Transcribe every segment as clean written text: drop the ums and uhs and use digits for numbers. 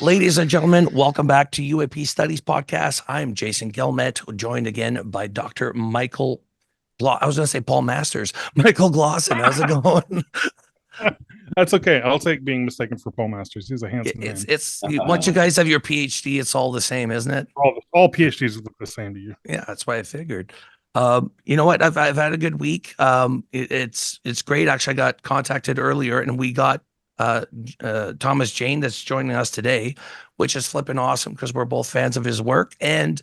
Ladies and gentlemen, welcome back to UAP Studies podcast. I'm Jason Gilmet, joined again by Dr. Michael. I was going to say Paul Masters. Michael Glosson. How's it going? That's okay. I'll take being mistaken for Paul Masters. He's a handsome It's man. it's once you guys have your PhD, it's all the same, isn't it? All PhDs look the same to you. Yeah, that's why I figured. You know what? I've had a good week. It's great. Actually, I got contacted earlier, and we got Thomas Jane that's joining us today, which is flipping awesome because we're both fans of his work, and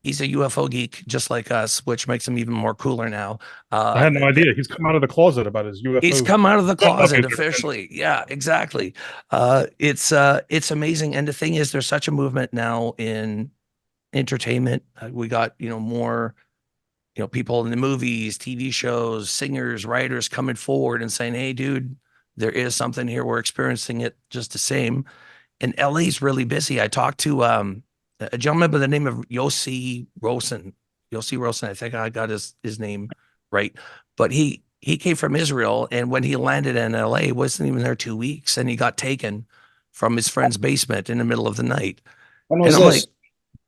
he's a UFO geek just like us, which makes him even more cooler now. I had no idea. He's come out of the closet about his He's UFO. come out of the Okay, closet officially. Yeah, exactly. It's amazing, and the thing is, there's such a movement now in entertainment. We got more people in the movies, TV shows, singers, writers coming forward and saying, "Hey, dude, there is something here. We're experiencing it just the same." And LA's really busy. I talked to a gentleman by the name of Yossi Rosen. Yossi Rosen, I think I got his name right, but he came from Israel, and when he landed in LA, wasn't even there 2 weeks, and he got taken from his friend's basement in the middle of the night. When And was I'm like,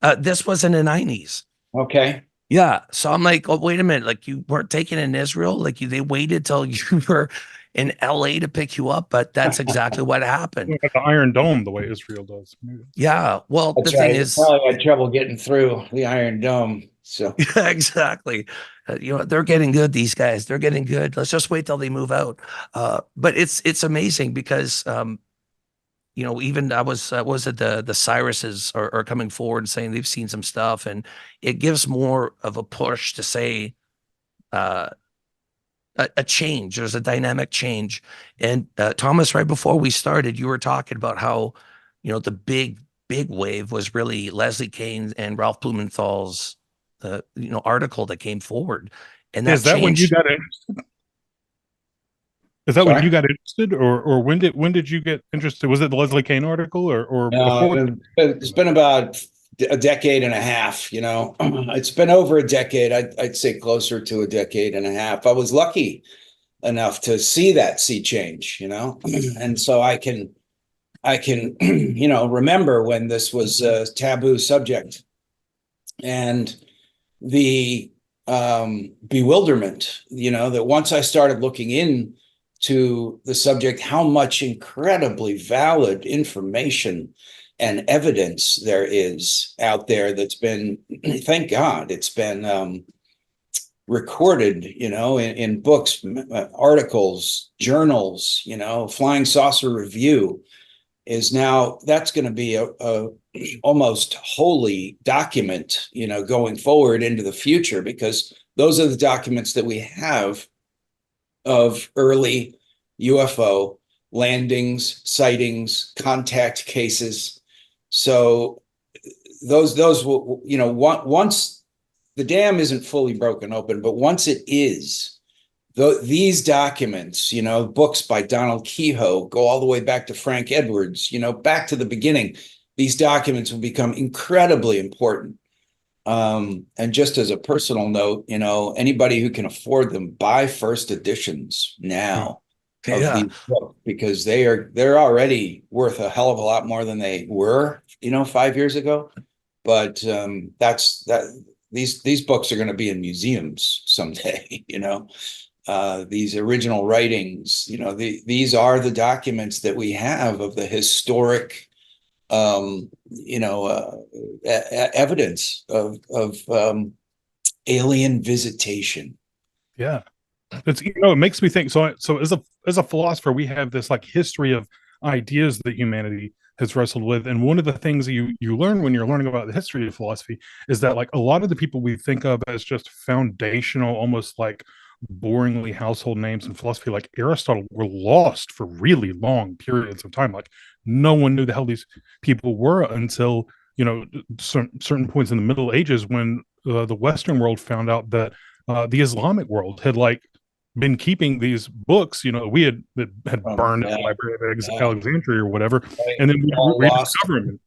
this? this was in the 90s. Okay. Yeah. So I'm like, oh, wait a minute. Like you weren't taken in Israel. Like they waited till you were in LA to pick you up, but that's exactly what happened. like the Iron Dome, the way Israel does. Yeah. Well, the That's thing right. You is, probably had trouble getting through the Iron Dome. So yeah, exactly. They're getting good. These guys, they're getting good. Let's just wait till they move out. But it's amazing because even I was it the Cyruses are coming forward and saying they've seen some stuff, and it gives more of a push to say uh, a change. There's a dynamic change. And Thomas, right before we started, you were talking about how the big wave was really Leslie Kean and Ralph Blumenthal's article that came forward, and that Is that when you changed. got interested? Is that when sorry. you got interested, or when did you get interested? Was it the Leslie Kean article, or No, before? it's been about a decade and a half. It's been over a decade. I'd say closer to a decade and a half. I was lucky enough to see that sea change. And so I can remember when this was a taboo subject and the bewilderment, that once I started looking in to the subject, how much incredibly valid information and evidence there is out there that's been, thank God, it's been recorded, in books, articles, journals, Flying Saucer Review is now that's going to be a almost holy document, going forward into the future, because those are the documents that we have of early UFO landings, sightings, contact cases. So those will, once the dam isn't fully broken open, but once it is, these documents, books by Donald Kehoe go all the way back to Frank Edwards, back to the beginning. These documents will become incredibly important. And just as a personal note, anybody who can afford them, buy first editions now of Yeah. these books, because they're already worth a hell of a lot more than they were, 5 years ago. But these books are going to be in museums someday, these original writings, these are the documents that we have of the historic, evidence of alien visitation. Yeah, it makes me think. So as a philosopher, we have this like history of ideas that humanity has wrestled with, and one of the things that you learn when you're learning about the history of philosophy is that like a lot of the people we think of as just foundational, almost like boringly household names in philosophy, like Aristotle, were lost for really long periods of time. Like no one knew the hell these people were until certain points in the Middle Ages, when the Western world found out that the Islamic world had like been keeping these books, we had burned in Yeah, the Library of yeah. Alexandria or whatever, Right. and then we All lost. rediscovered them.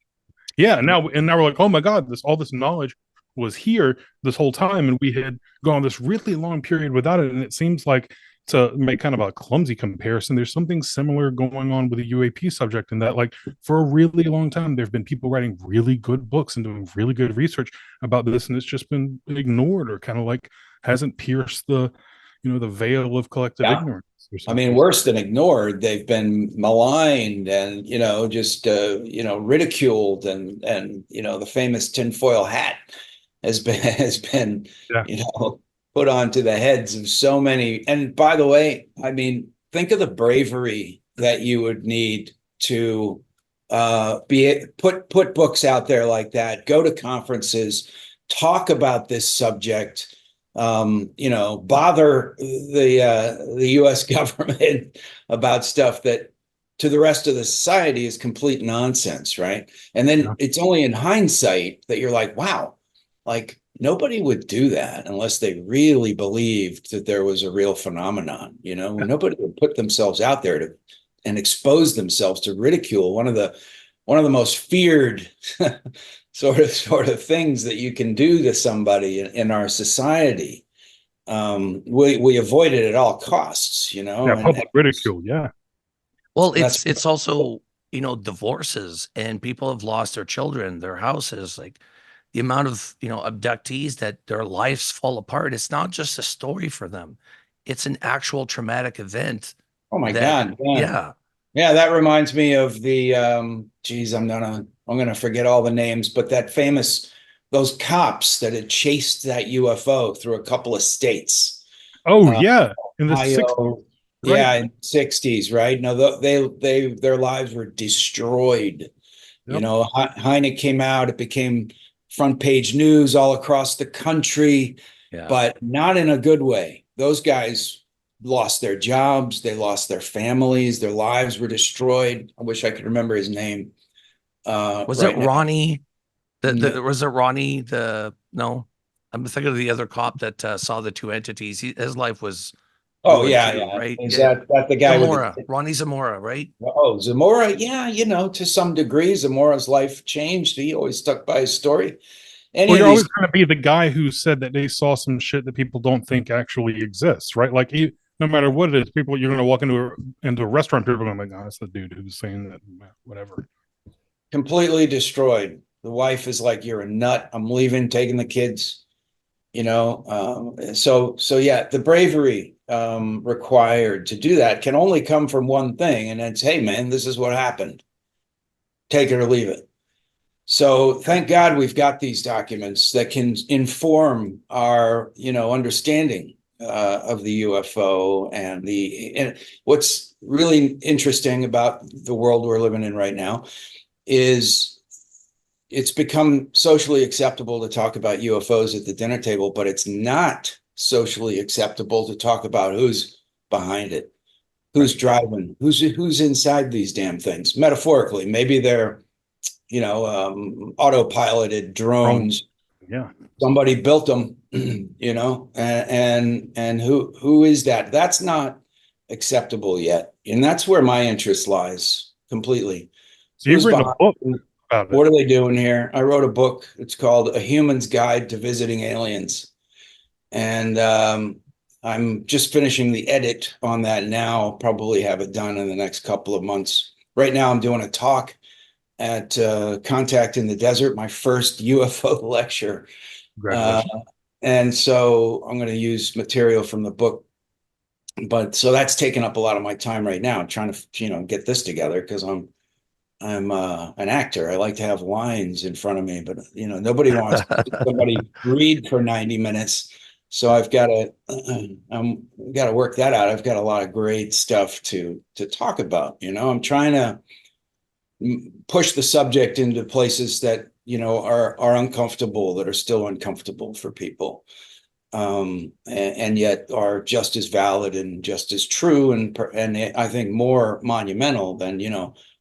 Yeah, now we're like, oh my God, all this knowledge was here this whole time, and we had gone this really long period without it. And it seems like to make kind of a clumsy comparison, there's something similar going on with the UAP subject in that, like, for a really long time, there have been people writing really good books and doing really good research about this, and it's just been ignored or kind of like hasn't pierced the, the veil of collective Yeah. ignorance. I mean, worse than ignored, they've been maligned and, just, ridiculed and, the famous tinfoil hat has been, Yeah. put onto the heads of so many. And by the way, I mean, think of the bravery that you would need to put books out there like that, go to conferences, talk about this subject, bother the US government about stuff that to the rest of the society is complete nonsense, right? And then it's only in hindsight that you're like, wow, like nobody would do that unless they really believed that there was a real phenomenon, nobody would put themselves out there and expose themselves to ridicule, one of the most feared sort of things that you can do to somebody in our society. We avoid it at all costs, Public ridicule. Well, it's also, divorces, and people have lost their children, their houses, like the amount of, abductees that their lives fall apart. It's not just a story for them. It's an actual traumatic event. Oh my God. Yeah. Yeah, that reminds me of the geez, I'm gonna forget all the names, but those cops that had chased that UFO through a couple of states. Oh yeah, in the Ohio, 60s. Right? Yeah, in the 60s, right? No, their lives were destroyed. Yep. Heine came out, it became front page news all across the country, but not in a good way. Those guys lost their jobs, they lost their families, their lives were destroyed. I wish I could remember his name. Was it Ronnie? Was it Ronnie? No, I'm thinking of the other cop that saw the two entities. His life was. Oh yeah. Right. Is that the guy Zamora, Ronnie Zamora, right? Oh, Zamora. Yeah, to some degree, Zamora's life changed. He always stuck by his story. Well, you're always going to be the guy who said that they saw some shit that people don't think actually exists, right? Like, no matter what it is, you're going to walk into a restaurant, people are going to be like, oh, that's the dude who's saying that, whatever. Completely destroyed. The wife is like, you're a nut. I'm leaving, taking the kids, so yeah, the bravery required to do that can only come from one thing. And it's, hey man, this is what happened. Take it or leave it. So thank God we've got these documents that can inform our, understanding of the UFO and what's really interesting about the world we're living in right now is it's become socially acceptable to talk about UFOs at the dinner table, but it's not socially acceptable to talk about who's behind it, who's driving, who's inside these damn things. Metaphorically, maybe they're autopiloted drones. Yeah, somebody built them, and who is that? That's not acceptable yet, and that's where my interest lies completely. So you've written a book about it. What are they doing here? I wrote a book. It's called A Human's Guide to Visiting Aliens, and I'm just finishing the edit on that now. Probably have it done in the next couple of months. Right now, I'm doing a talk at Contact in the Desert, my first UFO lecture. And so I'm going to use material from the book. But so that's taken up a lot of my time right now, trying to, get this together, because I'm an actor. I like to have lines in front of me, but nobody wants somebody read for 90 minutes. So I've got to work that out. I've got a lot of great stuff to talk about. I'm trying to push the subject into places that are uncomfortable, that are still uncomfortable for people, and yet are just as valid and just as true, and I think more monumental than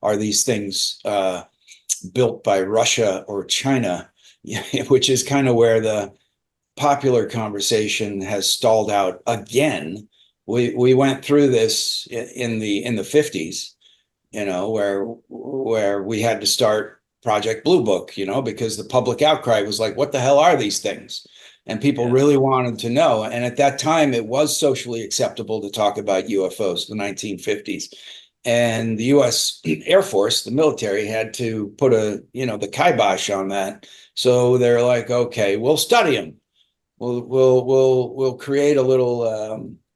are these things built by Russia or China, which is kind of where the popular conversation has stalled out again. We went through this in the 50s. Where we had to start Project Blue Book, because the public outcry was like, what the hell are these things? and people really wanted to know. And at that time, it was socially acceptable to talk about UFOs, the 1950s. And the U.S. Air Force, the military, had to put the kibosh on that. So they're like, okay, we'll study them. We'll create a little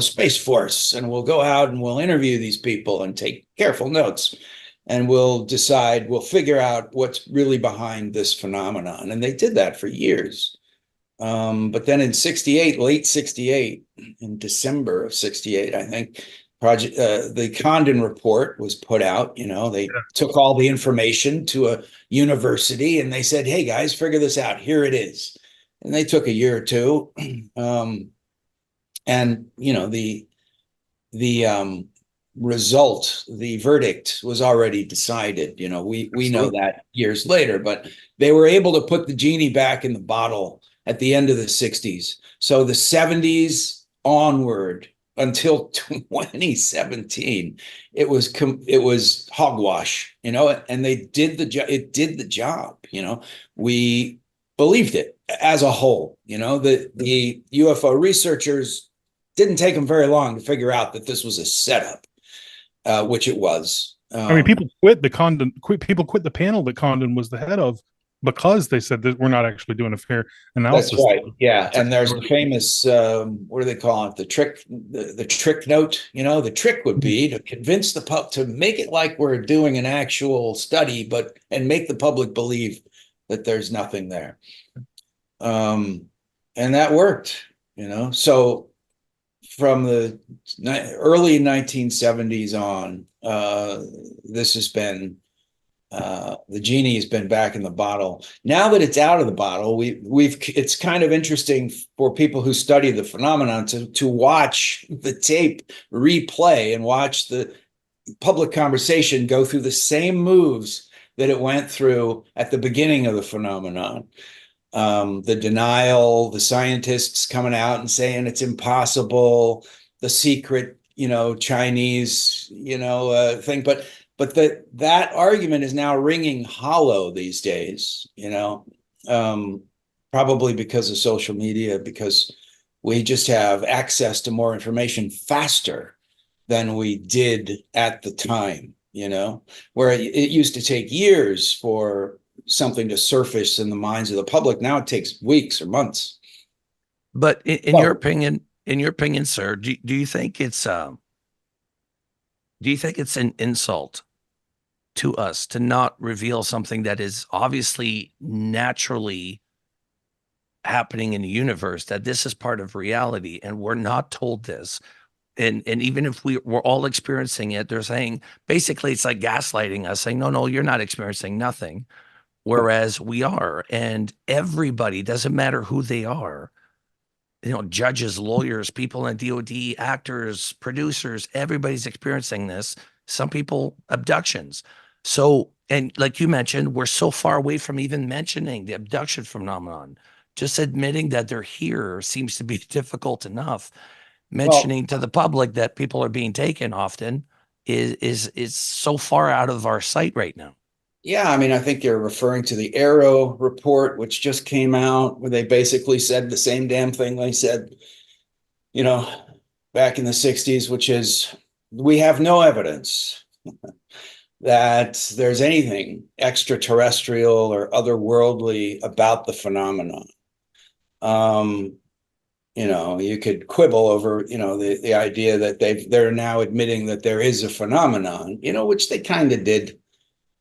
space force, and we'll go out and we'll interview these people and take careful notes, and we'll figure out what's really behind this phenomenon. And they did that for years. But then in late 68, in December of 68, I think, the Condon report was put out. They took all the information to a university and they said, hey guys, figure this out. Here it is. And they took a year or two. And the result, the verdict was already decided. We know that years later, but they were able to put the genie back in the bottle at the end of the 60s. So the 70s onward until 2017, it was hogwash, and it did the job. We believed it as a whole. The UFO researchers didn't take them very long to figure out that this was a setup, which it was. I mean, people quit the panel that Condon was the head of because they said that we're not actually doing a fair analysis. That's right. Yeah. And there's the famous, what do they call it? The trick note. The trick would be to convince the public, to make it like we're doing an actual study, and make the public believe that there's nothing there. And that worked, So from the early 1970s on, this has been, the genie has been back in the bottle. Now that it's out of the bottle, it's kind of interesting for people who study the phenomenon to watch the tape replay and watch the public conversation go through the same moves that it went through at the beginning of the phenomenon. The denial, the scientists coming out and saying it's impossible, the secret, Chinese, thing. But that argument is now ringing hollow these days, probably because of social media, because we just have access to more information faster than we did at the time, where it used to take years for something to surface in the minds of the public. Now it takes weeks or months. But in your opinion, sir, do you think it's an insult to us to not reveal something that is obviously naturally happening in the universe, that this is part of reality and we're not told this? And even if we're all experiencing it, they're saying, basically it's like gaslighting us, saying, no, you're not experiencing nothing. Whereas we are, and everybody, doesn't matter who they are, judges, lawyers, people in DOD, actors, producers, everybody's experiencing this. Some people, abductions. So, and like you mentioned, we're so far away from even mentioning the abduction phenomenon. Just admitting that they're here seems to be difficult enough. Mentioning to the public that people are being taken often is so far out of our sight right now. Yeah, I mean, I think you're referring to the Arrow report, which just came out, where they basically said the same damn thing they said, back in the 60s, which is, we have no evidence that there's anything extraterrestrial or otherworldly about the phenomenon. You could quibble over, the idea that they're now admitting that there is a phenomenon, which they kind of did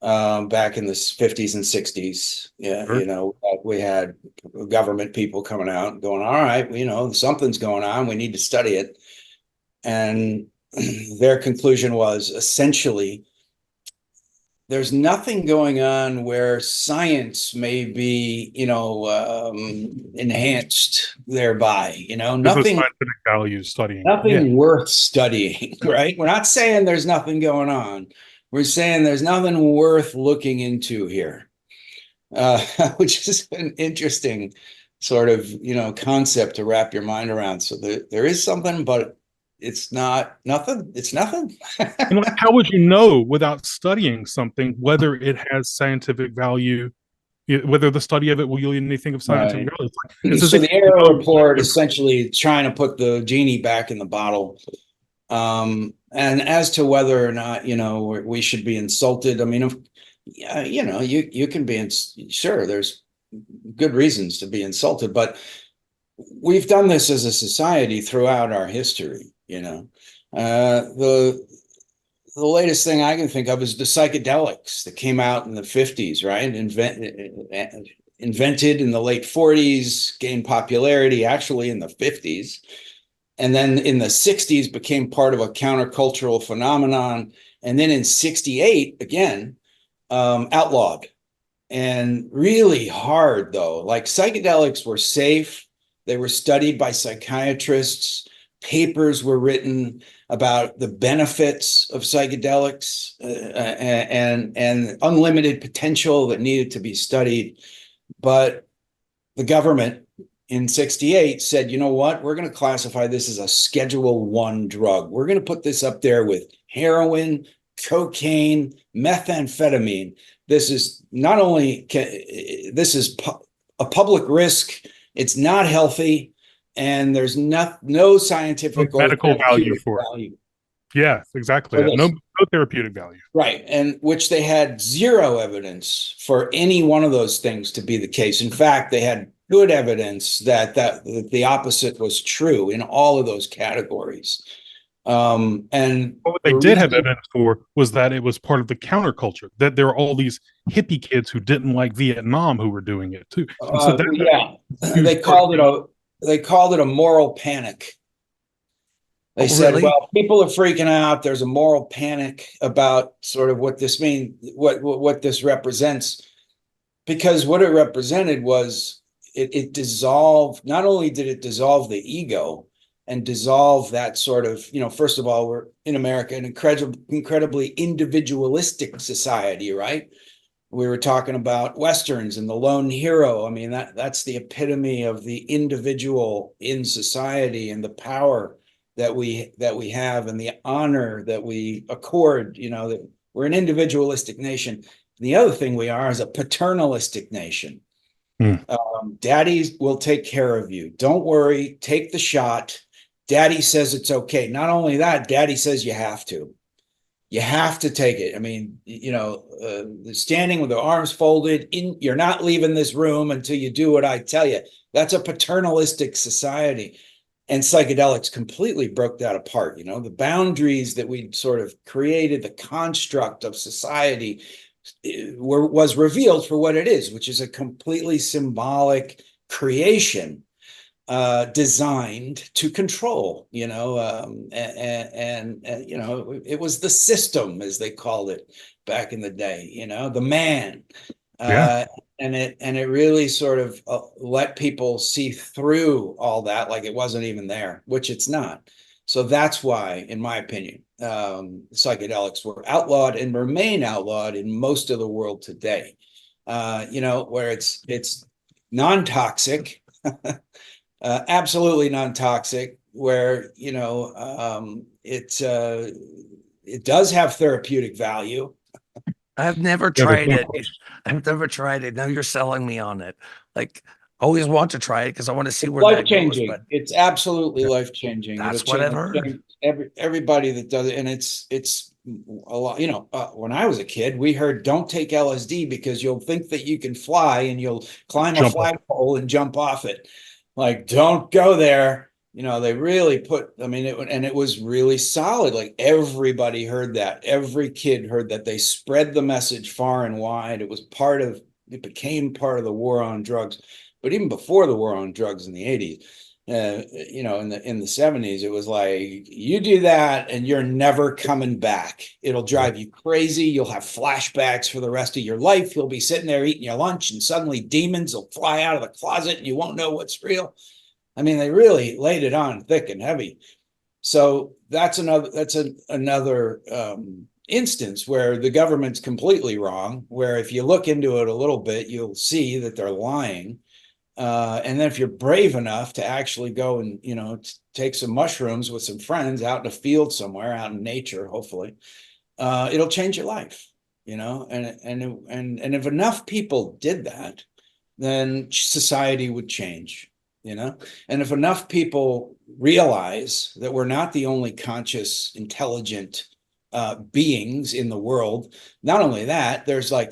back in the 50s and 60s. Yeah, sure. We had government people coming out and going, all right, something's going on, we need to study it. And their conclusion was essentially, there's nothing going on where science may be, enhanced thereby, nothing scientific value studying, nothing worth studying, right? We're not saying there's nothing going on. We're saying there's nothing worth looking into here, which is an interesting sort of, concept to wrap your mind around. So there is something, but it's not nothing. It's nothing. How would you know without studying something whether it has scientific value whether the study of it will yield anything of scientific Right. value. It's as So if the error report essentially trying to put the genie back in the bottle. And as to whether or not, we should be insulted, I mean, you can be, sure, there's good reasons to be insulted, but we've done this as a society throughout our history, the latest thing I can think of is the psychedelics that came out in the 50s, right? Invented in the late 40s, gained popularity actually in the 50s. And then in the 60s became part of a countercultural phenomenon. And then in 68, again, outlawed. And really hard, though. Like, psychedelics were safe. They were studied by psychiatrists. Papers were written about the benefits of psychedelics and unlimited potential that needed to be studied. But the government in 68 said, you know what, we're going to classify this as a Schedule I drug. We're going to put this up there with heroin, cocaine, methamphetamine. This is not only, this is a public risk. It's not healthy. And there's no scientific or medical value for it. Yeah, exactly. No therapeutic value. Right. And which they had zero evidence for any one of those things to be the case. In fact, they had good evidence that the opposite was true in all of those categories. And what they did have evidence for was that it was part of the counterculture, that there were all these hippie kids who didn't like Vietnam who were doing it too. And so they called it a moral panic. They said, really? well, people are freaking out. There's a moral panic about sort of what this means, what this represents, because what it represented was it dissolved. Not only did it dissolve the ego and dissolve that sort of, first of all, we're in America, an incredibly individualistic society, right? We were talking about Westerns and the lone hero. I mean, that's the epitome of the individual in society and the power that we have and the honor that we accord, that we're an individualistic nation. The other thing we are is a paternalistic nation. Daddy will take care of you. Don't worry, take the shot. Daddy says it's okay. Not only that, Daddy says you have to. You have to take it. I mean, standing with the arms folded, you're not leaving this room until you do what I tell you. That's a paternalistic society. And psychedelics completely broke that apart. The boundaries that we sort of created, the construct of society was revealed for what it is, which is a completely symbolic creation designed to control, and it was the system, as they called it back in the day, the man. And it really sort of let people see through all that like it wasn't even there, which it's not. So that's why, in my opinion, psychedelics were outlawed and remain outlawed in most of the world today. Where it's non-toxic, absolutely non-toxic, where it does have therapeutic value. I've never tried it. I've never tried it. Now you're selling me on it. Like, always want to try it because I want to see where that goes. But it's absolutely life-changing. That's what I've heard. Everybody that does it, and it's a lot. When I was a kid, we heard don't take LSD because you'll think that you can fly and you'll climb a flagpole and jump off it. Like, don't go there. They really it was really solid. Like, everybody heard that. Every kid heard that. They spread the message far and wide. It became part of the war on drugs. But even before the war on drugs in the 80s, in the 70s, it was like, you do that and you're never coming back. It'll drive you crazy. You'll have flashbacks for the rest of your life. You'll be sitting there eating your lunch and suddenly demons will fly out of the closet and you won't know what's real. I mean, they really laid it on thick and heavy. So that's another instance where the government's completely wrong, where if you look into it a little bit, you'll see that they're lying. And then if you're brave enough to actually go and, take some mushrooms with some friends out in a field somewhere, out in nature, hopefully, it'll change your life. you know, and if enough people did that, then society would change, you know, and if enough people realize that we're not the only conscious, intelligent beings in the world, not only that, there's like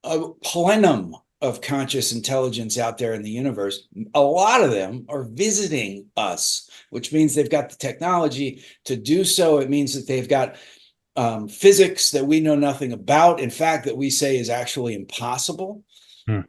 a plenum of conscious intelligence out there in the universe. A lot of them are visiting us, which means they've got the technology to do so. It means that they've got physics that we know nothing about, in fact, that we say is actually impossible. Hmm.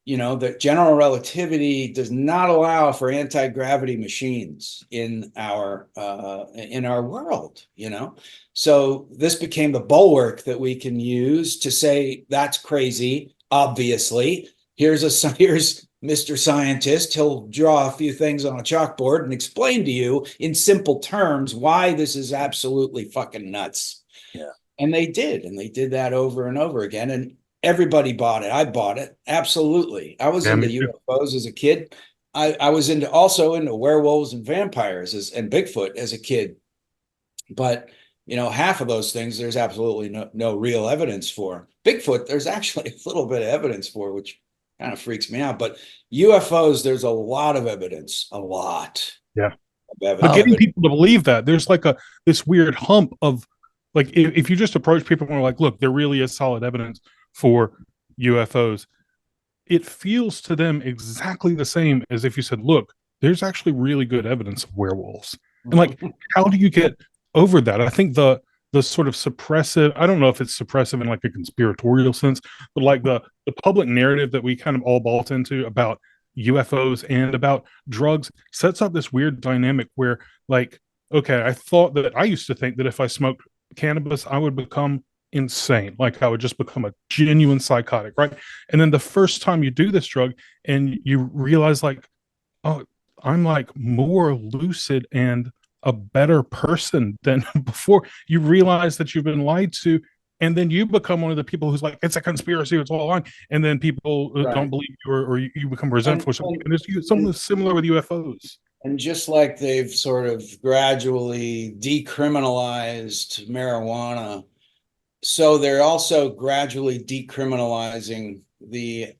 You know, that general relativity does not allow for anti-gravity machines in our world, you know. So this became the bulwark that we can use to say that's crazy. Obviously, here's Mr. Scientist. He'll draw a few things on a chalkboard and explain to you in simple terms why this is absolutely fucking nuts. Yeah. And they did that over and over again. And everybody bought it. I bought it. Absolutely. I was into UFOs as a kid. I was also into werewolves and vampires and Bigfoot as a kid. But, you know, half of those things, there's absolutely no real evidence for. Bigfoot, there's actually a little bit of evidence for, which kind of freaks me out. But UFOs, there's a lot of evidence, a lot. Yeah. But getting people to believe that, there's like this weird hump of, like, if you just approach people and are like, look, there really is solid evidence for UFOs, it feels to them exactly the same as if you said, look, there's actually really good evidence of werewolves. And like, how do you get over that? I think the sort of suppressive, I don't know if it's suppressive in like a conspiratorial sense, but like the public narrative that we kind of all bought into about UFOs and about drugs sets up this weird dynamic where, like, okay, I used to think that if I smoked cannabis, I would become insane. Like I would just become a genuine psychotic, right? And then the first time you do this drug and you realize, like, oh, I'm like more lucid and a better person than before, you realize that you've been lied to. And then you become one of the people who's like, it's a conspiracy, it's all on. And then people don't believe you, or you become resentful. And there's something similar with UFOs. And just like they've sort of gradually decriminalized marijuana, so they're also gradually decriminalizing the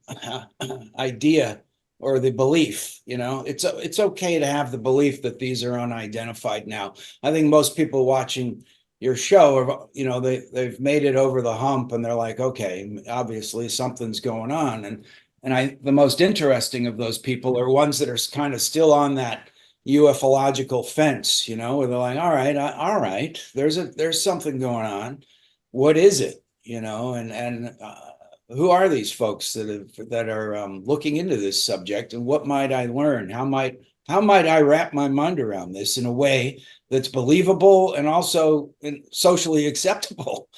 idea or the belief. You know, it's okay to have the belief that these are unidentified now. I think most people watching your show are, you know, they've made it over the hump and they're like, okay, obviously something's going on. And the most interesting of those people are ones that are kind of still on that ufological fence, you know, where they're like, all right, there's something going on. What is it? You know, and who are these folks that are looking into this subject, and what might I learn? How might I wrap my mind around this in a way that's believable and also socially acceptable?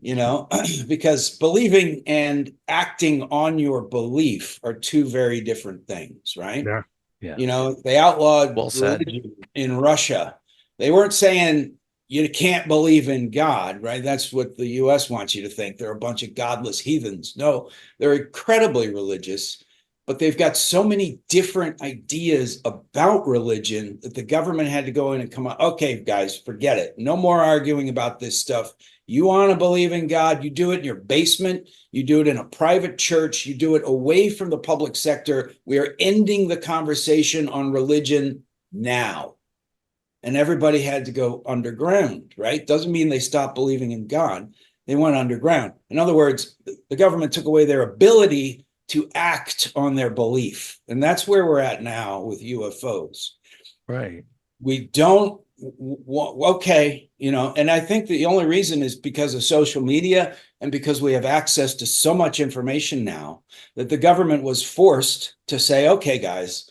You know, because believing and acting on your belief are two very different things, right? Yeah. Yeah. You know, they outlawed said. religion in Russia. They weren't saying you can't believe in God, right? That's what the US wants you to think. They're a bunch of godless heathens. No, they're incredibly religious, but they've got so many different ideas about religion that the government had to go in and come out. Okay, guys, forget it. No more arguing about this stuff. You want to believe in God, you do it in your basement, you do it in a private church, you do it away from the public sector. We are ending the conversation on religion now. And everybody had to go underground, right? Doesn't mean they stopped believing in God. They went underground. In other words, the government took away their ability to act on their belief. And that's where we're at now with UFOs. Right. We don't, okay, you know, and I think the only reason is because of social media and because we have access to so much information now that the government was forced to say, okay, guys,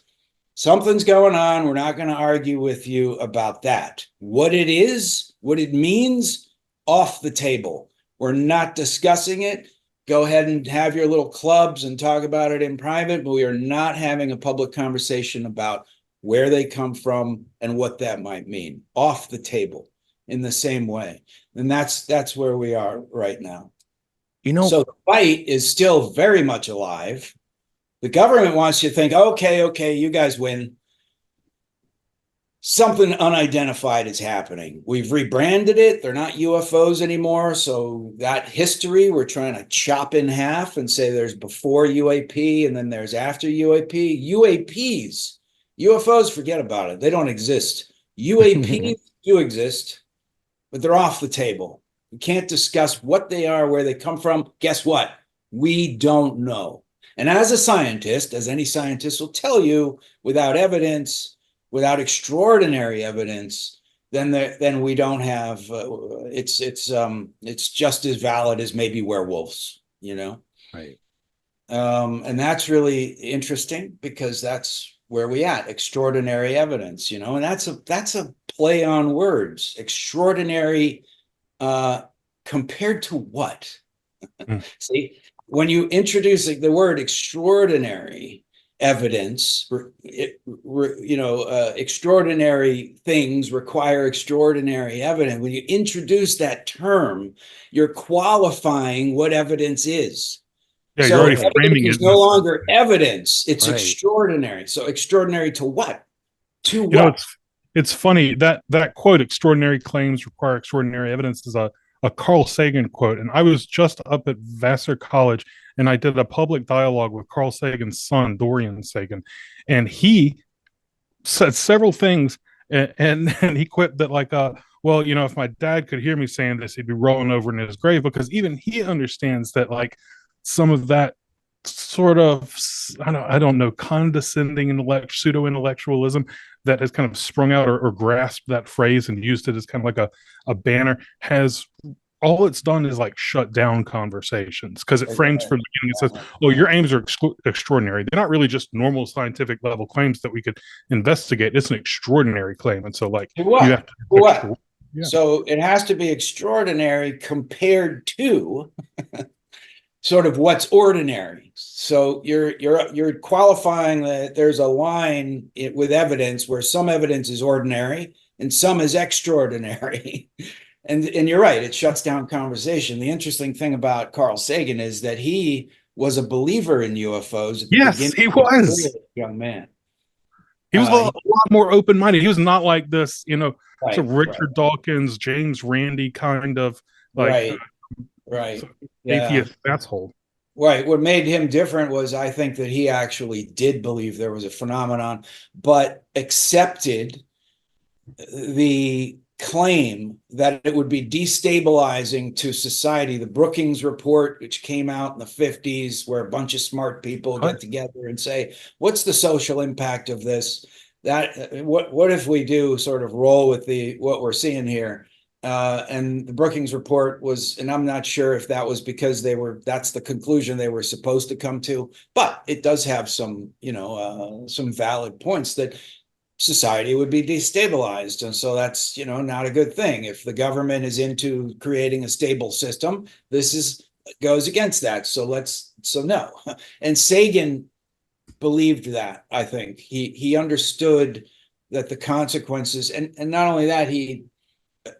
something's going on. We're not going to argue with you about that. What it is, what it means, off the table. We're not discussing it. Go ahead and have your little clubs and talk about it in private, but we are not having a public conversation about where they come from and what that might mean. Off the table in the same way. And that's where we are right now. You know, so the fight is still very much alive. The government wants you to think, okay, you guys win. something unidentified is happening. We've rebranded it. They're not UFOs anymore. So that history we're trying to chop in half and say there's before UAP and then there's after UAP. UAPs, UFOs, forget about it. They don't exist. UAPs do exist, but they're off the table. We can't discuss what they are, where they come from. Guess what? We don't know. And as a scientist, as any scientist will tell you, without evidence, without extraordinary evidence, then we don't have. It's just as valid as maybe werewolves, you know. Right. And that's really interesting because that's where we at. Extraordinary evidence, you know, and that's a play on words. Extraordinary, compared to what? See, when you introduce the word extraordinary evidence, extraordinary things require extraordinary evidence. When you introduce that term, you're qualifying what evidence is. Yeah, So you're already framing it's it. no longer evidence; it's Right. extraordinary. So extraordinary to what? To You know, what? it's funny that quote, "Extraordinary claims require extraordinary evidence," is a Carl Sagan quote. And I was just up at Vassar College, and I did a public dialogue with Carl Sagan's son, Dorian Sagan, and he said several things, and he quipped that like, well, you know, if my dad could hear me saying this, he'd be rolling over in his grave, because even he understands that like some of that sort of, I don't know, condescending pseudo intellectualism that has kind of sprung out or grasped that phrase and used it as kind of like a banner, has all it's done is like shut down conversations, because it frames from the beginning. It says, "Oh, your aims are extraordinary. They're not really just normal scientific level claims that we could investigate. It's an extraordinary claim." And so, like, To what? you have to What? Yeah. So it has to be extraordinary compared to sort of what's ordinary. So you're qualifying that there's a line with evidence where some evidence is ordinary and some is extraordinary. And you're right, it shuts down conversation. The interesting thing about Carl Sagan is that he was a believer in UFOs at the Yes, beginning he of his was. career, young man. He was a lot more open-minded. He was not like this, you know, Right, so Richard Dawkins, James Randi kind of like right. atheist asshole. Right. What made him different was, I think, that he actually did believe there was a phenomenon, but accepted the claim that it would be destabilizing to society. The Brookings Report, which came out in the 50s, where a bunch of smart people get together and say, what's the social impact of this? What if we do sort of roll with what we're seeing here? And the Brookings Report was, and I'm not sure if that was because that's the conclusion they were supposed to come to, but it does have some, some valid points that society would be destabilized. And so that's, not a good thing. If the government is into creating a stable system, goes against that. So no. And Sagan believed that, I think. He understood that the consequences, and not only that, he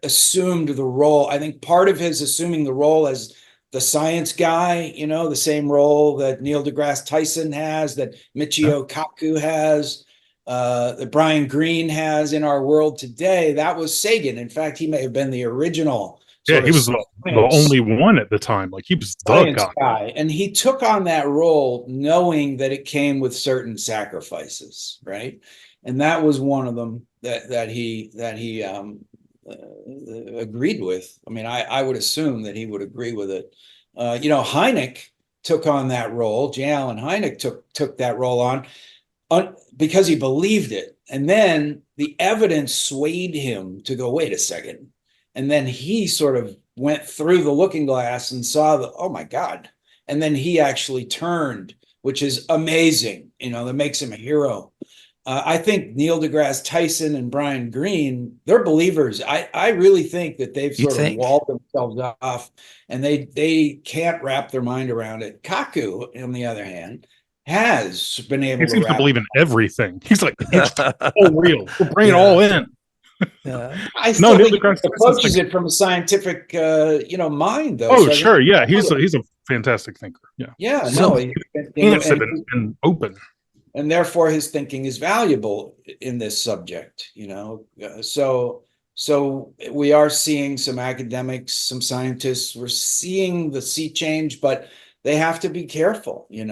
assumed the role. I think part of his assuming the role as the science guy, the same role that Neil deGrasse Tyson has, that Michio Kaku has, that Brian Greene has in our world today, that was Sagan. In fact, he may have been the original. Yeah, he was the only one at the time. Like, he was the guy. And he took on that role knowing that it came with certain sacrifices, right? And that was one of them that he agreed with. I mean, I would assume that he would agree with it. Hynek took on that role. J. Allen Hynek took that role on because he believed it. And then the evidence swayed him to go, wait a second. And then he sort of went through the looking glass and saw oh my God. And then he actually turned, which is amazing. That makes him a hero. I think Neil deGrasse Tyson and Brian Greene, they're believers. I really think that they've sort of walled themselves off, and they can't wrap their mind around it. Kaku, on the other hand, has been able to believe in everything. He's like, it's all real. We'll bring it all in. I still think he approaches it from a scientific, mind, though. Oh, so sure, yeah, he's a fantastic thinker. Yeah, yeah, and open. and therefore his thinking is valuable in this subject, so we are seeing some academics, some scientists, we're seeing the sea change, but they have to be careful, and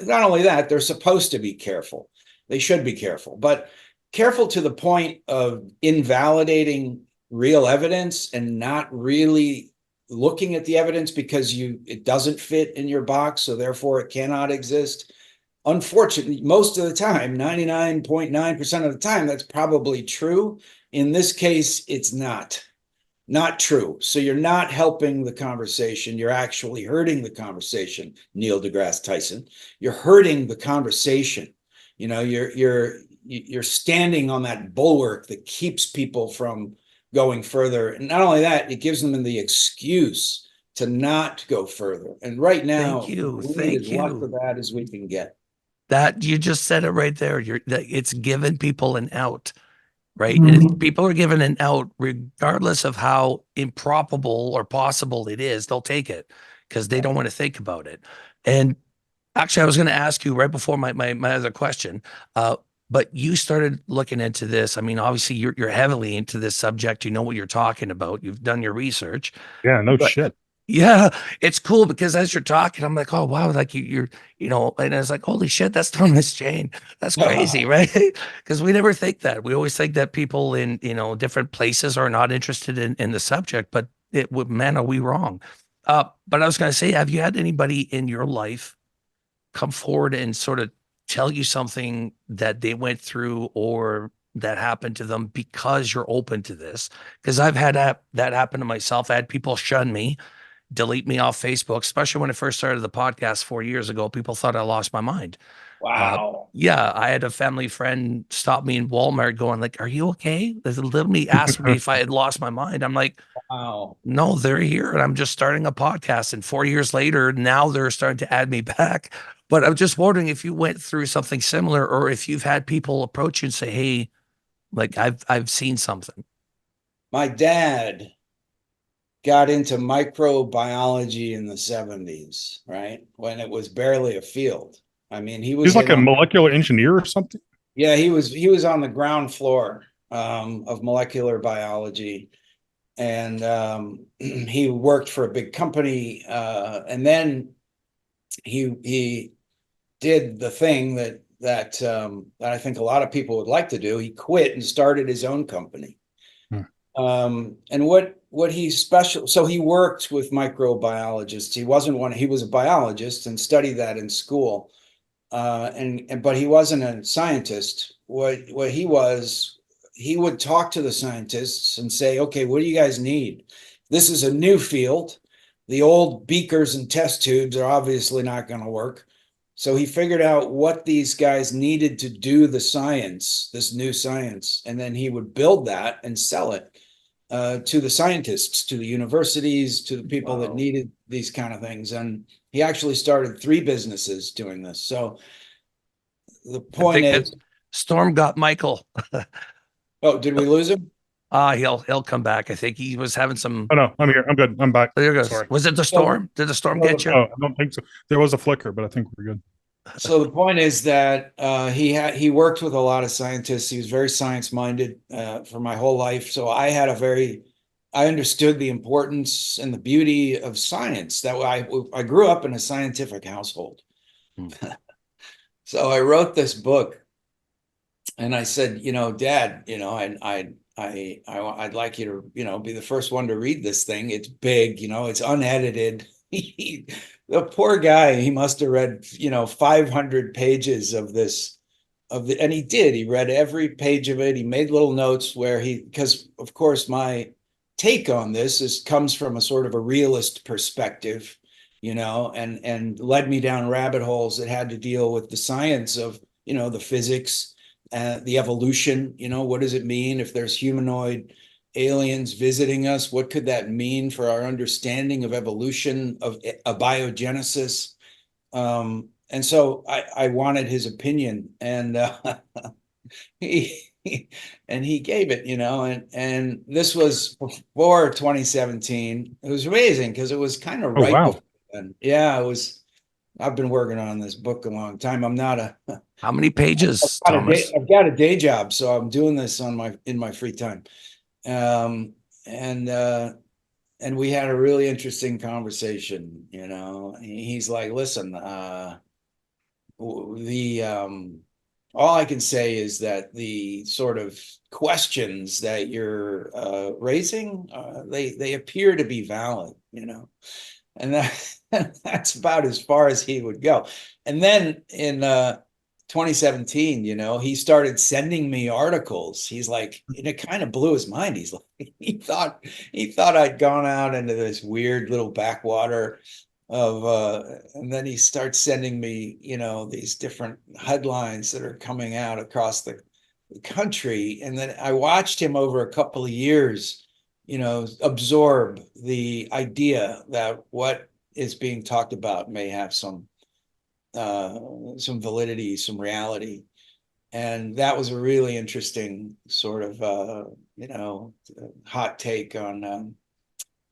not only that, they're supposed to be careful. They should be careful, but careful to the point of invalidating real evidence and not really looking at the evidence because it doesn't fit in your box, so therefore it cannot exist. Unfortunately, most of the time, 99.9% of the time, that's probably true. In this case, it's not true. So you're not helping the conversation. You're actually hurting the conversation, Neil deGrasse Tyson. You're hurting the conversation. You're standing on that bulwark that keeps people from going further. And not only that, it gives them the excuse to not go further. And right now, we need as much of that as we can get. That you just said it right there. It's given people an out, right? Mhm. And people are given an out regardless of how improbable or possible it is. They'll take it because they don't want to think about it. And actually, I was going to ask you right before my other question, but you started looking into this. I mean, obviously, you're heavily into this subject. You know what you're talking about. You've done your research. Yeah, no But shit. yeah, it's cool because as you're talking, I'm like, oh wow, like you're, and I was like, holy shit, that's Thomas Jane. That's crazy, right? Because we never think that. We always think that people in different places are not interested in the subject, but man, are we wrong? But I was gonna say, have you had anybody in your life come forward and sort of tell you something that they went through or that happened to them because you're open to this? Because I've had that happen to myself. I had people shun me, delete me off Facebook, especially when I first started the podcast 4 years ago. People thought I lost my mind. Wow. Yeah, I had a family friend stop me in Walmart going like, are you okay? They literally asked me if I had lost my mind. I'm like, Wow. no, they're here and I'm just starting a podcast. And 4 years later, now they're starting to add me back. But I'm just wondering if you went through something similar or if you've had people approach you and say, hey, like I've seen something. My dad got into microbiology in the 70s, right? When it was barely a field. I mean, he was He's like a molecular engineer or something. Yeah, he was on the ground floor of molecular biology, and he worked for a big company, and then he did the thing that I think a lot of people would like to do. He quit and started his own company. And what he so he worked with microbiologists. He wasn't one. He was a biologist and studied that in school. But he wasn't a scientist. What he was, he would talk to the scientists and say, okay, what do you guys need? This is a new field. The old beakers and test tubes are obviously not going to work. So he figured out what these guys needed to do the science, this new science, and then he would build that and sell it to the scientists, to the universities, to the people that needed these kind of things. And he actually started 3 businesses doing this. So the point is, Storm got Michael. oh, did we lose him? He'll come back. I think he was having some. Oh no, I'm here. I'm good. I'm back. There you go. Sorry. Was it the storm? Did the storm get you? Oh, I don't think so. There was a flicker, but I think we're good. So the point is that he worked with a lot of scientists. He was very science minded for my whole life. So I understood the importance and the beauty of science. That I grew up in a scientific household. So I wrote this book, and I said, Dad, I'd like you to, be the first one to read this thing. It's big, it's unedited. The poor guy, he must have read, 500 pages of this, and he did. He read every page of it. He made little notes because of course my take on this comes from a sort of a realist perspective, and led me down rabbit holes that had to deal with the science of, the physics, the evolution. What does it mean if there's humanoid aliens visiting us? What could that mean for our understanding of evolution, of abiogenesis? And so I wanted his opinion, and he gave it, and this was before 2017. It was amazing because it was kind of right before then. Yeah, it was I've been working on this book a long time. I'm not a How many pages, Thomas? I've got a day job, so I'm doing this in my free time. Um, and we had a really interesting conversation. He's like, listen, the all I can say is that the sort of questions that you're raising, they appear to be valid, and that's about as far as he would go. And then in 2017, he started sending me articles. He's like, and it kind of blew his mind. He's like, he thought I'd gone out into this weird little backwater of and then he starts sending me, these different headlines that are coming out across the country. And then I watched him over a couple of years, absorb the idea that what is being talked about may have some validity, some reality. And that was a really interesting sort of hot take on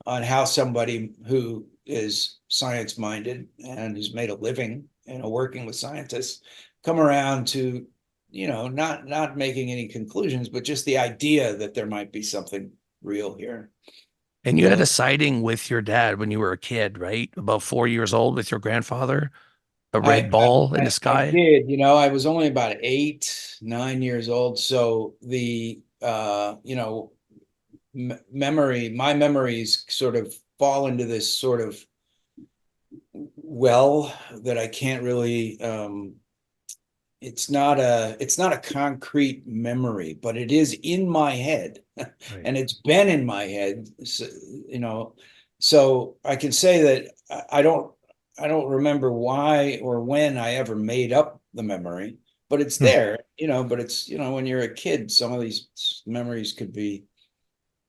how somebody who is science minded and who's made a living, working with scientists, come around to, not making any conclusions, but just the idea that there might be something real here. And you had a sighting with your dad when you were a kid, right? About 4 years old with your grandfather, a red ball in the sky. I did, I was only about 8, 9 years old. So the, my memories sort of fall into this sort of well that I can't really it's not a concrete memory, but it is in my head. Right. And it's been in my head, so I can say that I don't remember why or when I ever made up the memory, but it's there, but it's, when you're a kid, some of these memories could be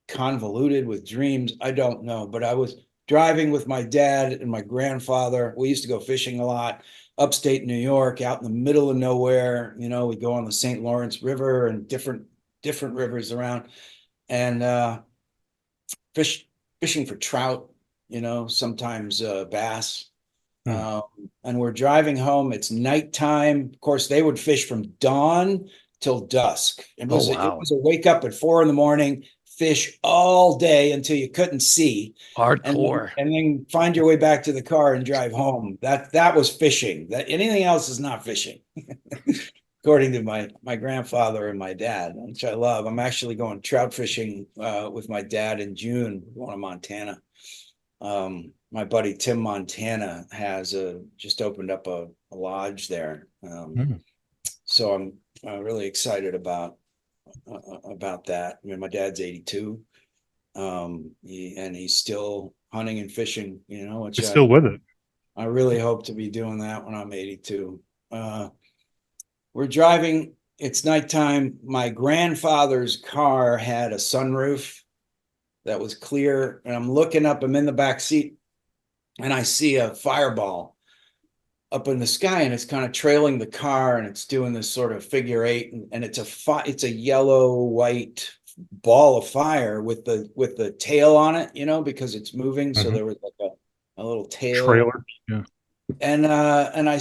convoluted with dreams. I don't know, but I was driving with my dad and my grandfather. We used to go fishing a lot, upstate New York, out in the middle of nowhere. We go on the St. Lawrence River and different rivers around, and fishing for trout, sometimes bass. And we're driving home. It's nighttime. Of course, they would fish from dawn till dusk. It was a wake up at 4 a.m, fish all day until you couldn't see. Hardcore. And then find your way back to the car and drive home. That was fishing. That anything else is not fishing. According to my grandfather and my dad, which I love. I'm actually going trout fishing with my dad in June. We're going to Montana. My buddy Tim Montana has just opened up a lodge there. So I'm really excited about that. I mean, my dad's 82, and he's still hunting and fishing, which he's still with it. I really hope to be doing that when I'm 82. We're driving, it's nighttime. My grandfather's car had a sunroof that was clear, and I'm looking up, I'm in the back seat, and I see a fireball up in the sky, and it's kind of trailing the car, and it's doing this sort of figure eight, and it's a yellow white ball of fire with the tail on it, because it's moving. So there was like a little tail trailer. Yeah. And I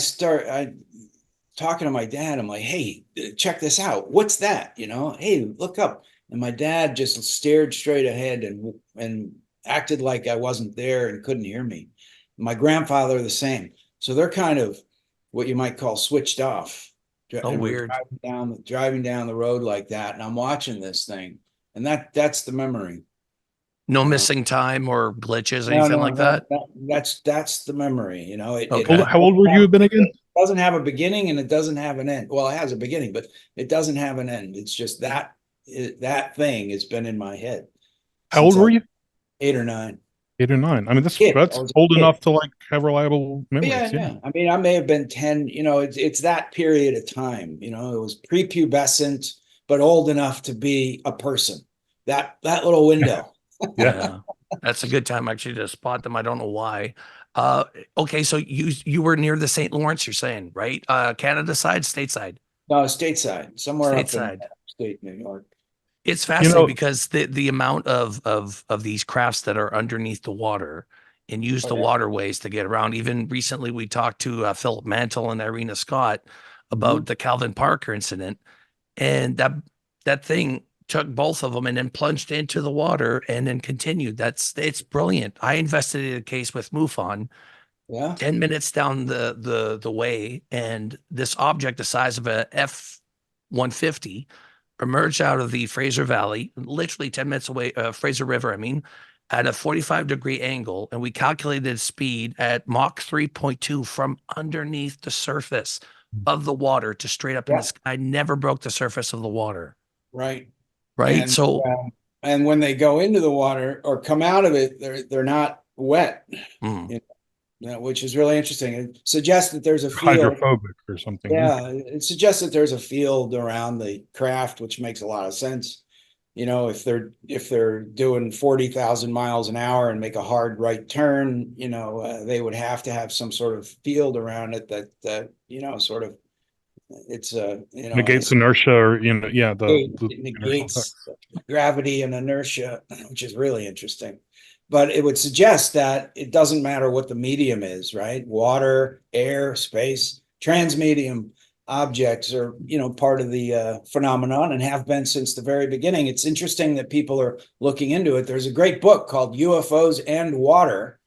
talking to my dad. I'm like, hey, check this out. What's that? Hey, look up. And my dad just stared straight ahead and acted like I wasn't there and couldn't hear me. My grandfather the same. So they're kind of what you might call switched off. And weird. Driving down the road like that, and I'm watching this thing, and that's the memory. No missing time or glitches, anything like that. That's the memory. How old were you been again? It doesn't have a beginning and it doesn't have an end. Well, it has a beginning, but it doesn't have an end. It's just that thing has been in my head. How old were you? 8 or 9. 8 or 9. I mean, that's old enough to like have reliable memories. Yeah. I mean, I may have been 10. It's that period of time. It was prepubescent, but old enough to be a person. That little window. Yeah. That's a good time actually to spot them. I don't know why. Okay, so you were near the St. Lawrence, you're saying, right? Canada side, stateside? No, stateside, somewhere stateside. Up in upstate New York. It's fascinating because the amount of these crafts that are underneath the water and use the Okay. waterways to get around. Even recently, we talked to Philip Mantle and Irina Scott about the Calvin Parker incident, and that thing took both of them and then plunged into the water and then continued. It's brilliant. I investigated a case with MUFON Yeah. 10 minutes down the way, and this object the size of a F-150 emerged out of the Fraser Valley, literally 10 minutes away, Fraser River, I mean, at a 45-degree angle. And we calculated speed at Mach 3.2 from underneath the surface of the water to straight up in the sky. Never broke the surface of the water. Right. Right. And, So, and when they go into the water or come out of it, they're not wet, which is really interesting. It suggests that there's a field. Hydrophobic or something. Yeah, it suggests that there's a field around the craft, which makes a lot of sense. If they're doing 40,000 miles an hour and make a hard right turn, they would have to have some sort of field around it that sort of it's Negates inertia, or the it negates gravity and inertia, which is really interesting. But it would suggest that it doesn't matter what the medium is, right? Water, air, space, transmedium objects are, part of the phenomenon and have been since the very beginning. It's interesting that people are looking into it. There's a great book called UFOs and Water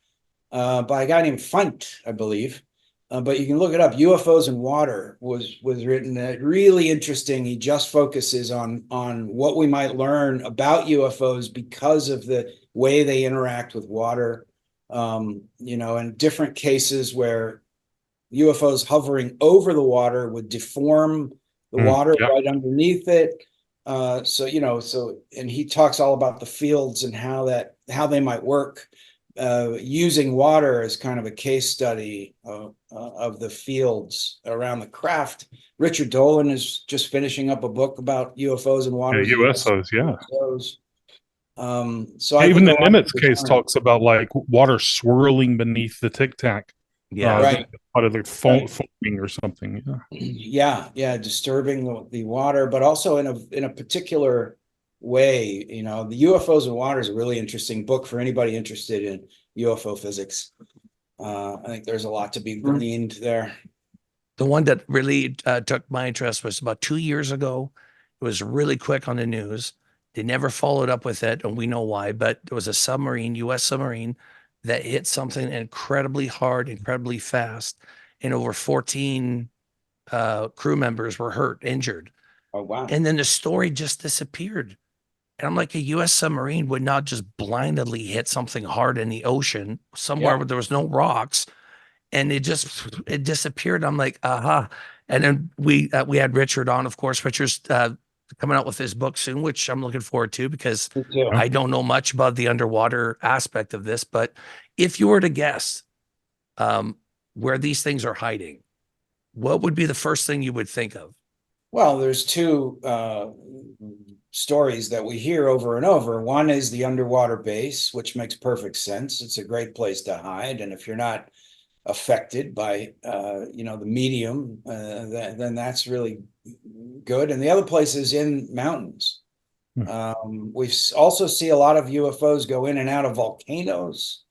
by a guy named Funt, I believe. But you can look it up. UFOs and Water was written. Really interesting. He just focuses on what we might learn about UFOs because of the way they interact with water. And different cases where UFOs hovering over the water would deform the water right underneath it. And he talks all about the fields and how they might work. Using water as kind of a case study of the fields around the craft. Richard Dolan is just finishing up a book about UFOs and water. USOs, yeah. UFOs. Even the Nimitz case talks about like water swirling beneath the Tic Tac. Right. Out of the foaming or something. Yeah, disturbing the water, but also in a particular way. The UFOs and Water is a really interesting book for anybody interested in UFO physics. I think there's a lot to be gleaned there. The one that really took my interest was about 2 years ago. It was really quick on the news. They never followed up with it, and we know why, but there was a submarine, U.S. submarine, that hit something incredibly hard, incredibly fast, and over 14 crew members were hurt, injured. Oh, wow. And then the story just disappeared. And I'm like, a U.S. submarine would not just blindly hit something hard in the ocean somewhere where there was no rocks, and it disappeared. I'm like, aha. And then we had Richard on, of course. Richard's coming out with his book soon, which I'm looking forward to because I don't know much about the underwater aspect of this. But if you were to guess where these things are hiding, what would be the first thing you would think of? Well, there's two stories that we hear over and over. One is the underwater base, which makes perfect sense. It's a great place to hide. And if you're not affected by, the medium, then that's really good. And the other place is in mountains. We also see a lot of UFOs go in and out of volcanoes.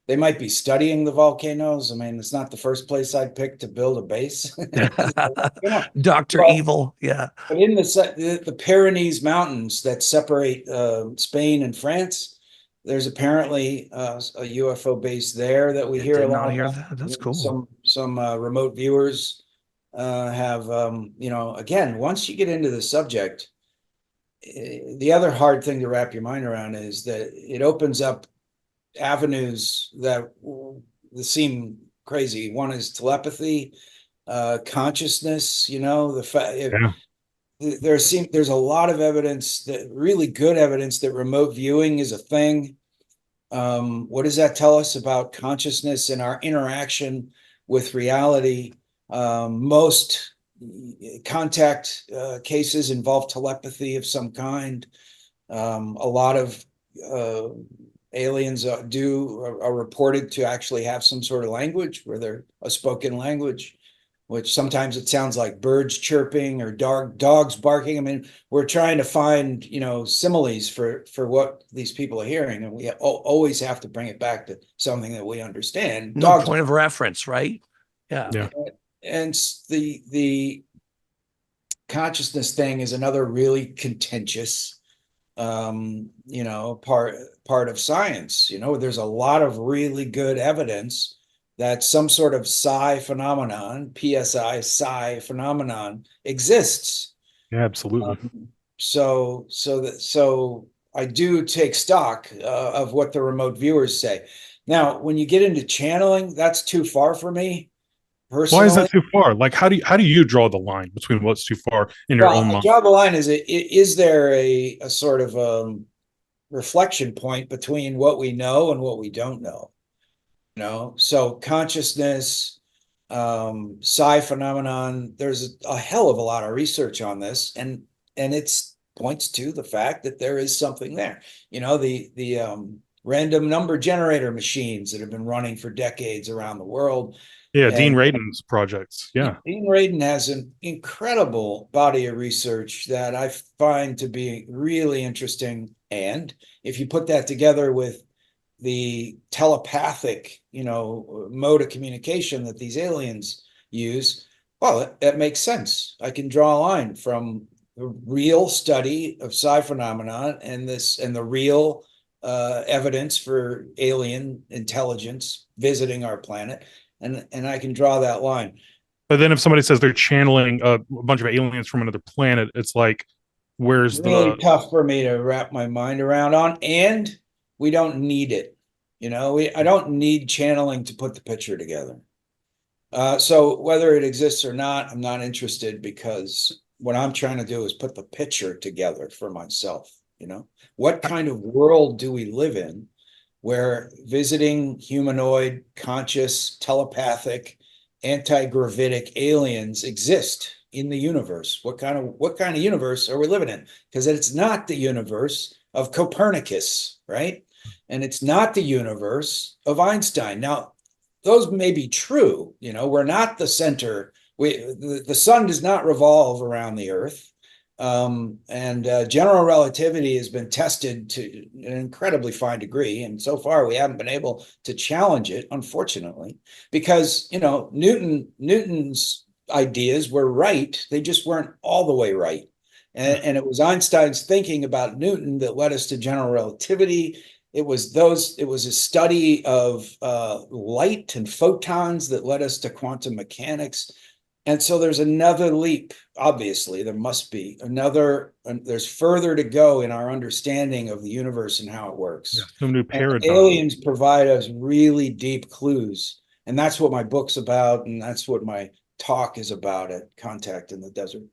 They might be studying the volcanoes. I mean, it's not the first place I'd pick to build a base. Dr. Evil, yeah. But in the Pyrenees Mountains that separate Spain and France, there's apparently a UFO base there that we hear a lot about. That. That's cool. Some remote viewers have, again, once you get into the subject, the other hard thing to wrap your mind around is that it opens up avenues that seem crazy. One is telepathy, consciousness. There's a lot of evidence, that really good evidence, that remote viewing is a thing. What does that tell us about consciousness and our interaction with reality? Most contact cases involve telepathy of some kind. A lot of aliens are reported to actually have some sort of language where they're a spoken language. which sometimes it sounds like birds chirping or dogs barking. I mean, we're trying to find, similes for what these people are hearing, and we always have to bring it back to something that we understand. No Dogs, point of reference, right? Yeah. Yeah. and the consciousness thing is another really contentious part of science. There's a lot of really good evidence that some sort of psi phenomenon exists. Yeah, absolutely. So I do take stock of what the remote viewers say. Now, when you get into channeling, that's too far for me Why is that personally. too far? Like, how do you draw the line between what's too far in your Well, own I mind? draw the line is there a sort of reflection point between what we know and what we don't know? So consciousness, psi phenomenon, there's a hell of a lot of research on this, and it's points to the fact that there is something there. The random number generator machines that have been running for decades around the world. Yeah, Dean And Radin's projects. Yeah. Dean Radin has an incredible body of research that I find to be really interesting. And if you put that together with the telepathic, mode of communication that these aliens use, well, that makes sense. I can draw a line from the real study of psi phenomenon and the real evidence for alien intelligence visiting our planet, and I can draw that line. But then if somebody says they're channeling a bunch of aliens from another planet, it's like, where's Really the tough for me to wrap my mind around on, and we don't need it. I don't need channeling to put the picture together. So whether it exists or not, I'm not interested, because what I'm trying to do is put the picture together for myself. What kind of world do we live in where visiting humanoid, conscious, telepathic, anti-gravitic aliens exist in the universe? What kind of universe are we living in? Because it's not the universe of Copernicus, right? And it's not the universe of Einstein. Now, those may be true. We're not the center. The sun does not revolve around the earth. And general relativity has been tested to an incredibly fine degree, and so far we haven't been able to challenge it, unfortunately, because Newton's ideas were right. They just weren't all the way right. And it was Einstein's thinking about Newton that led us to general relativity. It was a study of light and photons that led us to quantum mechanics. And so there's another leap. Obviously, there must be there's further to go in our understanding of the universe and how it works. some new And paradigm? aliens provide us really deep clues. And that's what my book's about. And that's what my talk is about at Contact in the Desert.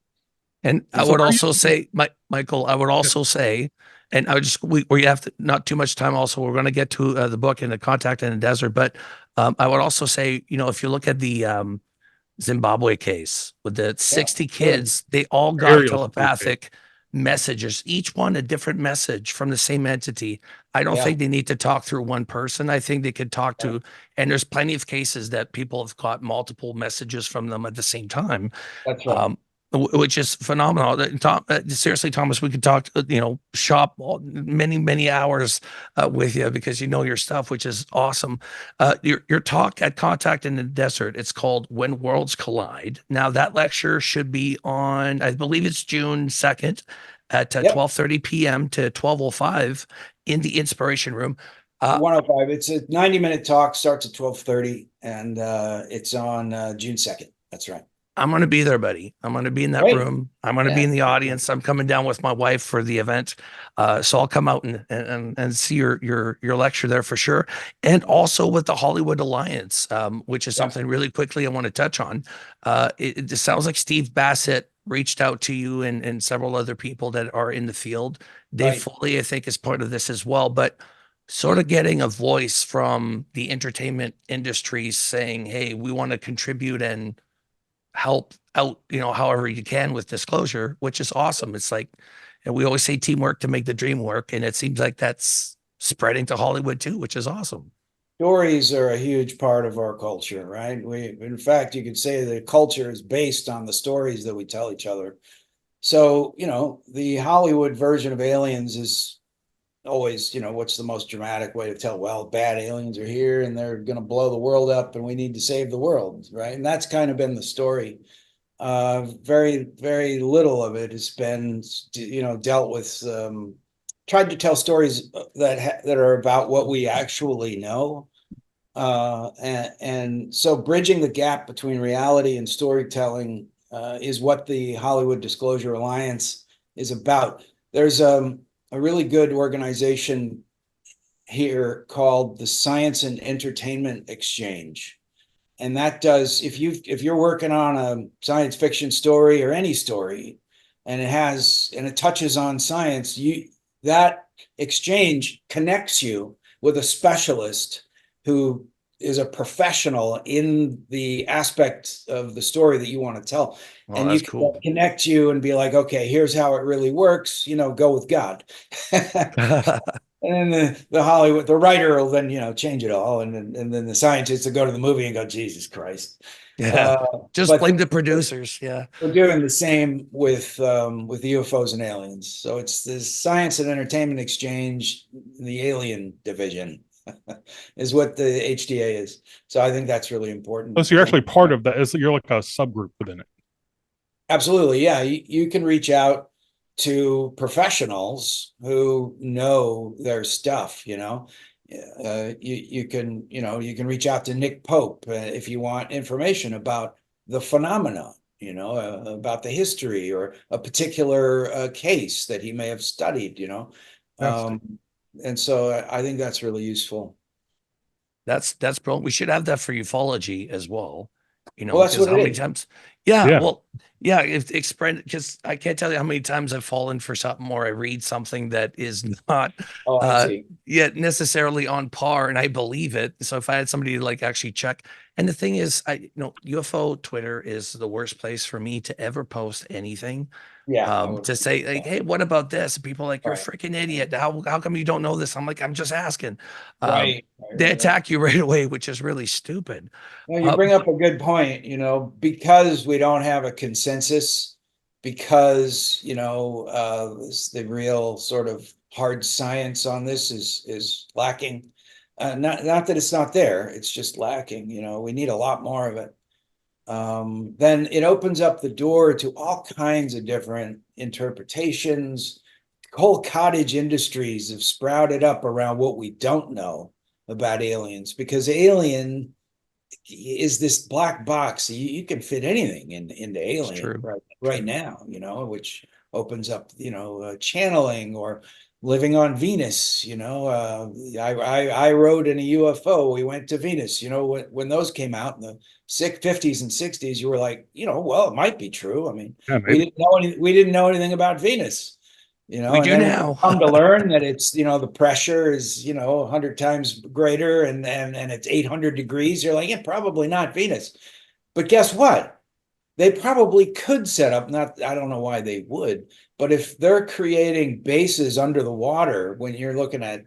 And I So would are also you- say, Michael, I would also say, and I would just, we have to, not too much time. Also, we're going to get to the book and the Contact in the Desert, but I would also say, if you look at the Zimbabwe case with the 60 kids, they all got Aerial telepathic messages, each one a different message from the same entity. I don't Yeah. think they need to talk through one person. I think they could talk to, and there's plenty of cases that people have got multiple messages from them at the same time. That's right. Which is phenomenal. Seriously, Thomas, we could talk, shop many, many hours with you, because you know your stuff, which is awesome. Your talk at Contact in the Desert, it's called When Worlds Collide. Now that lecture should be on, I believe it's June 2nd at 12:30 p.m. to 12:05 in the Inspiration Room. 105. It's a 90-minute talk, starts at 12:30, and it's on June 2nd. That's right. I'm going to be there, buddy. I'm going to be in that Great. room. I'm going to be in the audience. I'm coming down with my wife for the event. So I'll come out and see your lecture there for sure. And also with the Hollywood Alliance, which is something really quickly I want to touch on. It sounds like Steve Bassett reached out to you and several other people that are in the field. Dave Foley, I think, is part of this as well, but sort of getting a voice from the entertainment industry saying, hey, we want to contribute and help out, however you can with disclosure, which is awesome. It's like, and we always say teamwork to make the dream work. And it seems like that's spreading to Hollywood too, which is awesome. Stories are a huge part of our culture, right? In fact, you could say the culture is based on the stories that we tell each other. So, the Hollywood version of aliens is always, what's the most dramatic way to tell? Well, bad aliens are here and they're going to blow the world up and we need to save the world, right? And that's kind of been the story. Very, very little of it has been, dealt with. Tried to tell stories that are about what we actually know. And so bridging the gap between reality and storytelling is what the Hollywood Disclosure Alliance is about. There's a really good organization here called the Science and Entertainment Exchange. And that does, if you're working on a science fiction story or any story, and it touches on science, that exchange connects you with a specialist who is a professional in the aspect of the story that you want to tell. Well, And that's you can cool. connect you and be like, okay, here's how it really works, go with God. And then the Hollywood, the writer will then, change it all. And then the scientists will go to the movie and go, Jesus Christ. Yeah. Uh, Just but blame the producers. Yeah. we're doing the same with UFOs and aliens. So it's the Science and Entertainment Exchange, the alien division is what the HDA is. So I think that's really important. Oh, so you're actually part of that. You're like a subgroup within it. Absolutely. Yeah. You can reach out to professionals who know their stuff, you can reach out to Nick Pope if you want information about the phenomena, about the history or a particular case that he may have studied, Yes. and so I think that's really useful. That's brilliant. We should have that for ufology as well. Well, that's Because what how it many is. times? Yeah, Yeah. well, yeah, if express because I can't tell you how many times I've fallen for something or I read something that is not Oh, I see. yet necessarily on par and I believe it. So if I had somebody to like actually check, and the thing is, UFO Twitter is the worst place for me to ever post anything. Yeah, I would. To say like, hey, what about this? And people are like, you're a Right, freaking idiot. How come you don't know this? I'm like, I'm just asking. Um, they right. attack you right away, which is really stupid. Well, you Uh, bring up a good point, because we don't have a consensus, because, the real sort of hard science on this is lacking. Not that it's not there, it's just lacking, we need a lot more of it. Then it opens up the door to all kinds of different interpretations. Whole cottage industries have sprouted up around what we don't know about aliens, because alien is this black box. You can fit anything into it's alien true. right now, which opens up, channeling or living on Venus. I rode in a UFO. We went to Venus. When those came out in the 50s and 60s, you were like, well, it might be true. I mean, Yeah, we maybe. didn't know anything about Venus. We And do then when you now. come to learn that it's, the pressure is, 100 times greater and it's 800 degrees, you're like, yeah, probably not Venus. But guess what? They probably could set up, not, I don't know why they would, but if they're creating bases under the water, when you're looking at,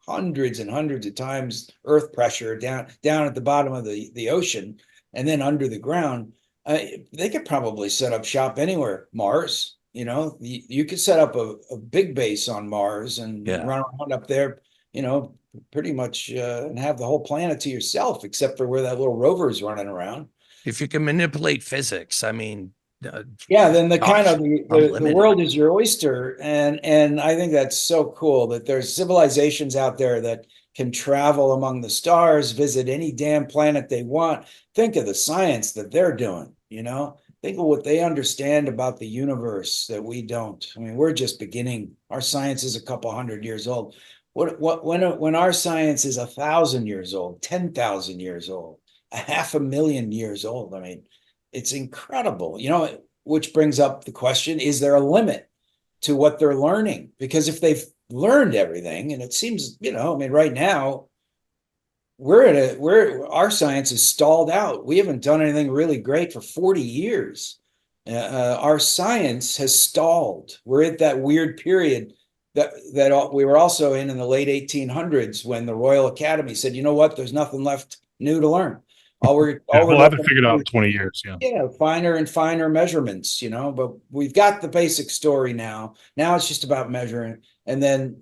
hundreds and hundreds of times earth pressure down at the bottom of the ocean and then under the ground, they could probably set up shop anywhere. Mars, you could set up a big base on Mars and Yeah. run around up there, pretty much and have the whole planet to yourself, except for where that little rover is running around. If you can manipulate physics, I mean, Yeah, then the kind of the unlimited. world is your oyster, and I think that's so cool that there's civilizations out there that can travel among the stars, visit any damn planet they want. Think of the science that they're doing, Think of what they understand about the universe that we don't. I mean, we're just beginning. Our science is a couple hundred years old. When our science is 1,000 years old, 10,000 years old, 500,000 years old? I mean, it's incredible, which brings up the question, is there a limit to what they're learning? Because if they've learned everything, and it seems, I mean, right now, our science is stalled out. We haven't done anything really great for 40 years. Our science has stalled. We're at that weird period we were also in the late 1800s when the Royal Academy said, you know what, there's nothing left new to learn. All we're we'll have it looking figured to out do in 20 years. Yeah. yeah, finer and finer measurements, but we've got the basic story now. Now it's just about measuring. And then,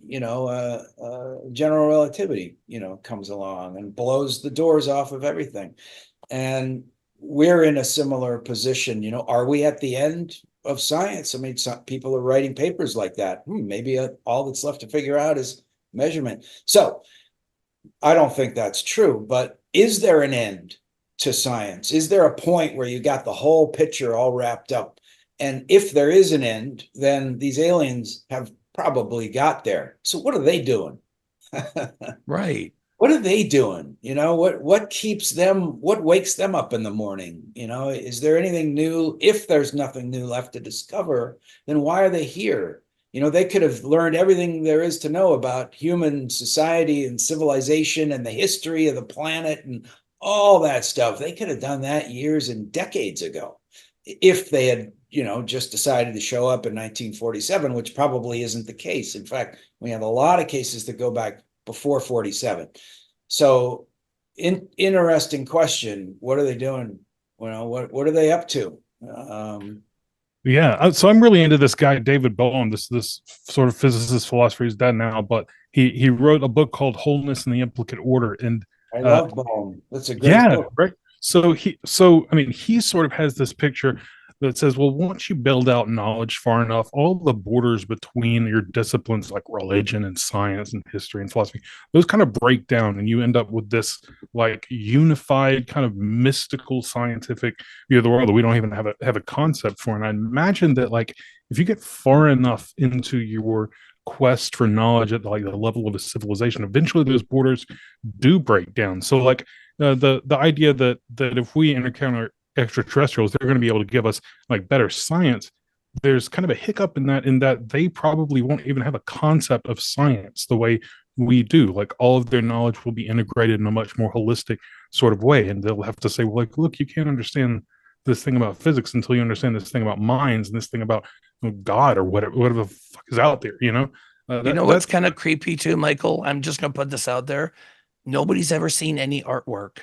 general relativity, comes along and blows the doors off of everything. And we're in a similar position, are we at the end of science? I mean, some people are writing papers like that. Maybe all that's left to figure out is measurement. So I don't think that's true, but is there an end to science? Is there a point where you got the whole picture all wrapped up? And if there is an end, then these aliens have probably got there. So what are they doing? Right. What are they doing? What keeps them, what wakes them up in the morning? Is there anything new? If there's nothing new left to discover, then why are they here? They could have learned everything there is to know about human society and civilization and the history of the planet and all that stuff. They could have done that years and decades ago if they had, just decided to show up in 1947, which probably isn't the case. In fact, we have a lot of cases that go back before 47. So interesting question. What are they doing? What are they up to? Yeah, so I'm really into this guy David Bohm, this sort of physicist philosopher. He's dead now, but he wrote a book called Wholeness and the Implicate Order, and I love Bohm. That's a great yeah, book. right. So I mean, he sort of has this picture that says, well, once you build out knowledge far enough, all the borders between your disciplines like religion and science and history and philosophy, those kind of break down, and you end up with this like unified kind of mystical scientific view of the world that we don't even have a concept for. And I imagine that like if you get far enough into your quest for knowledge at like the level of a civilization, eventually those borders do break down. So like the idea that if we encounter extraterrestrials, they're going to be able to give us like better science. There's kind of a hiccup in that they probably won't even have a concept of science the way we do. Like all of their knowledge will be integrated in a much more holistic sort of way, and they'll have to say, well, like, look, you can't understand this thing about physics until you understand this thing about minds and this thing about God or whatever the fuck is out there. What's kind of creepy too, Michael? I'm just gonna put this out there. Nobody's ever seen any artwork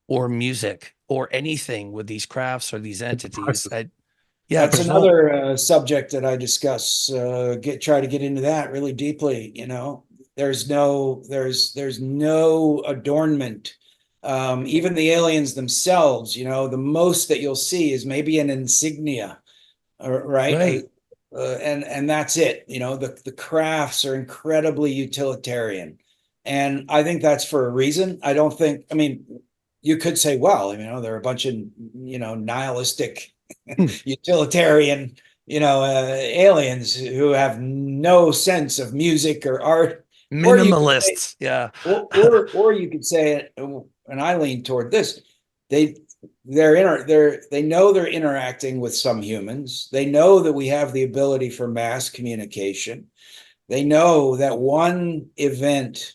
or music or anything with these crafts or these entities. That's another subject that I discuss. Try to get into that really deeply. There's no adornment. Even the aliens themselves, the most that you'll see is maybe an insignia, right? And that's it. The crafts are incredibly utilitarian, and I think that's for a reason. I don't think. I mean, you could say, well, there are a bunch of nihilistic, utilitarian, aliens who have no sense of music or art. Minimalists, yeah. Or you could say, and I lean toward this. They know they're interacting with some humans. They know that we have the ability for mass communication. They know that one event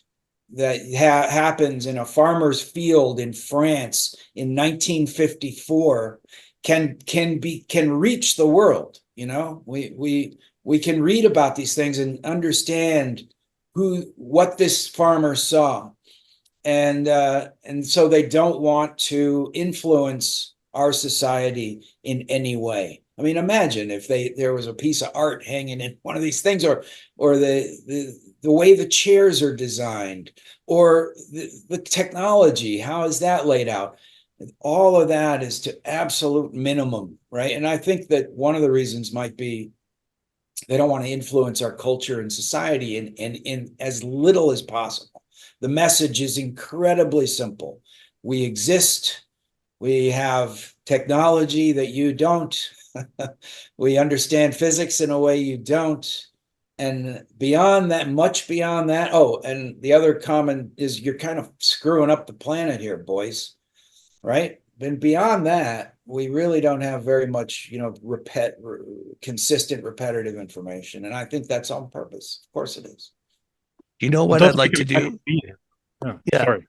that happens in a farmer's field in France in 1954 can reach the world. We can read about these things and understand what this farmer saw. And so they don't want to influence our society in any way. I mean, imagine if there was a piece of art hanging in one of these things, or the way the chairs are designed, or the technology, how is that laid out? All of that is to absolute minimum, right? And I think that one of the reasons might be they don't want to influence our culture and society in as little as possible. The message is incredibly simple. We exist. We have technology that you don't. We understand physics in a way you don't. And beyond that, much beyond that. Oh, and the other comment is you're kind of screwing up the planet here, boys. Right? And beyond that, we really don't have very much, consistent, repetitive information. And I think that's on purpose. Of course it is. You know what I'd like to do? Yeah. Sorry.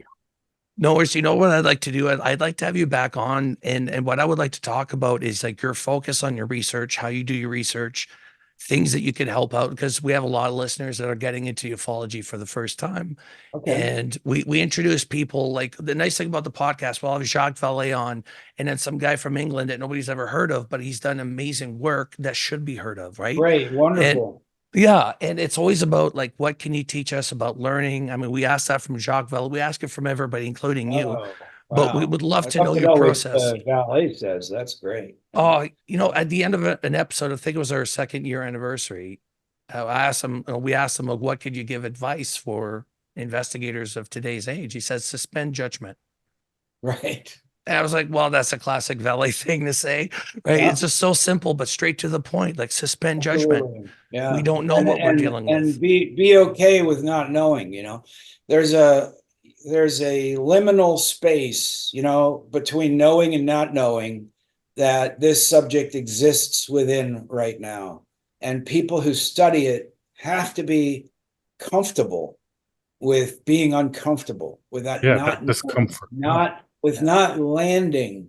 No worries. You know what I'd like to do? I'd like to have you back on, and what I would like to talk about is like your focus on your research, how you do your research, things that you could help out, because we have a lot of listeners that are getting into ufology for the first time. Okay. And we introduce people. Like, the nice thing about the podcast, we'll have Jacques Vallée on, and then some guy from England that nobody's ever heard of, but he's done amazing work that should be heard of, right? Great. And Wonderful. yeah, and it's always about, like, what can you teach us about learning? I mean, we asked that from Jacques Vallée. We ask it from everybody, including you, Oh, but we wow. would love I'd to know your what process. Valet says. That's great. Oh, you know, at the end of an episode, I think it was our 2nd-year anniversary, I asked him, we asked him, like, what could you give advice for investigators of today's age? He says, suspend judgment. Right. And I was like, well, that's a classic Valet thing to say, right? Yeah. It's just so simple, but straight to the point, like, suspend judgment. Absolutely. Yeah. We don't know what we're dealing and with. be okay with not knowing, you know. There's a liminal space, you know, between knowing and not knowing, that this subject exists within right now. And people who study it have to be comfortable with being uncomfortable, with that Yeah, not that discomfort. not with not landing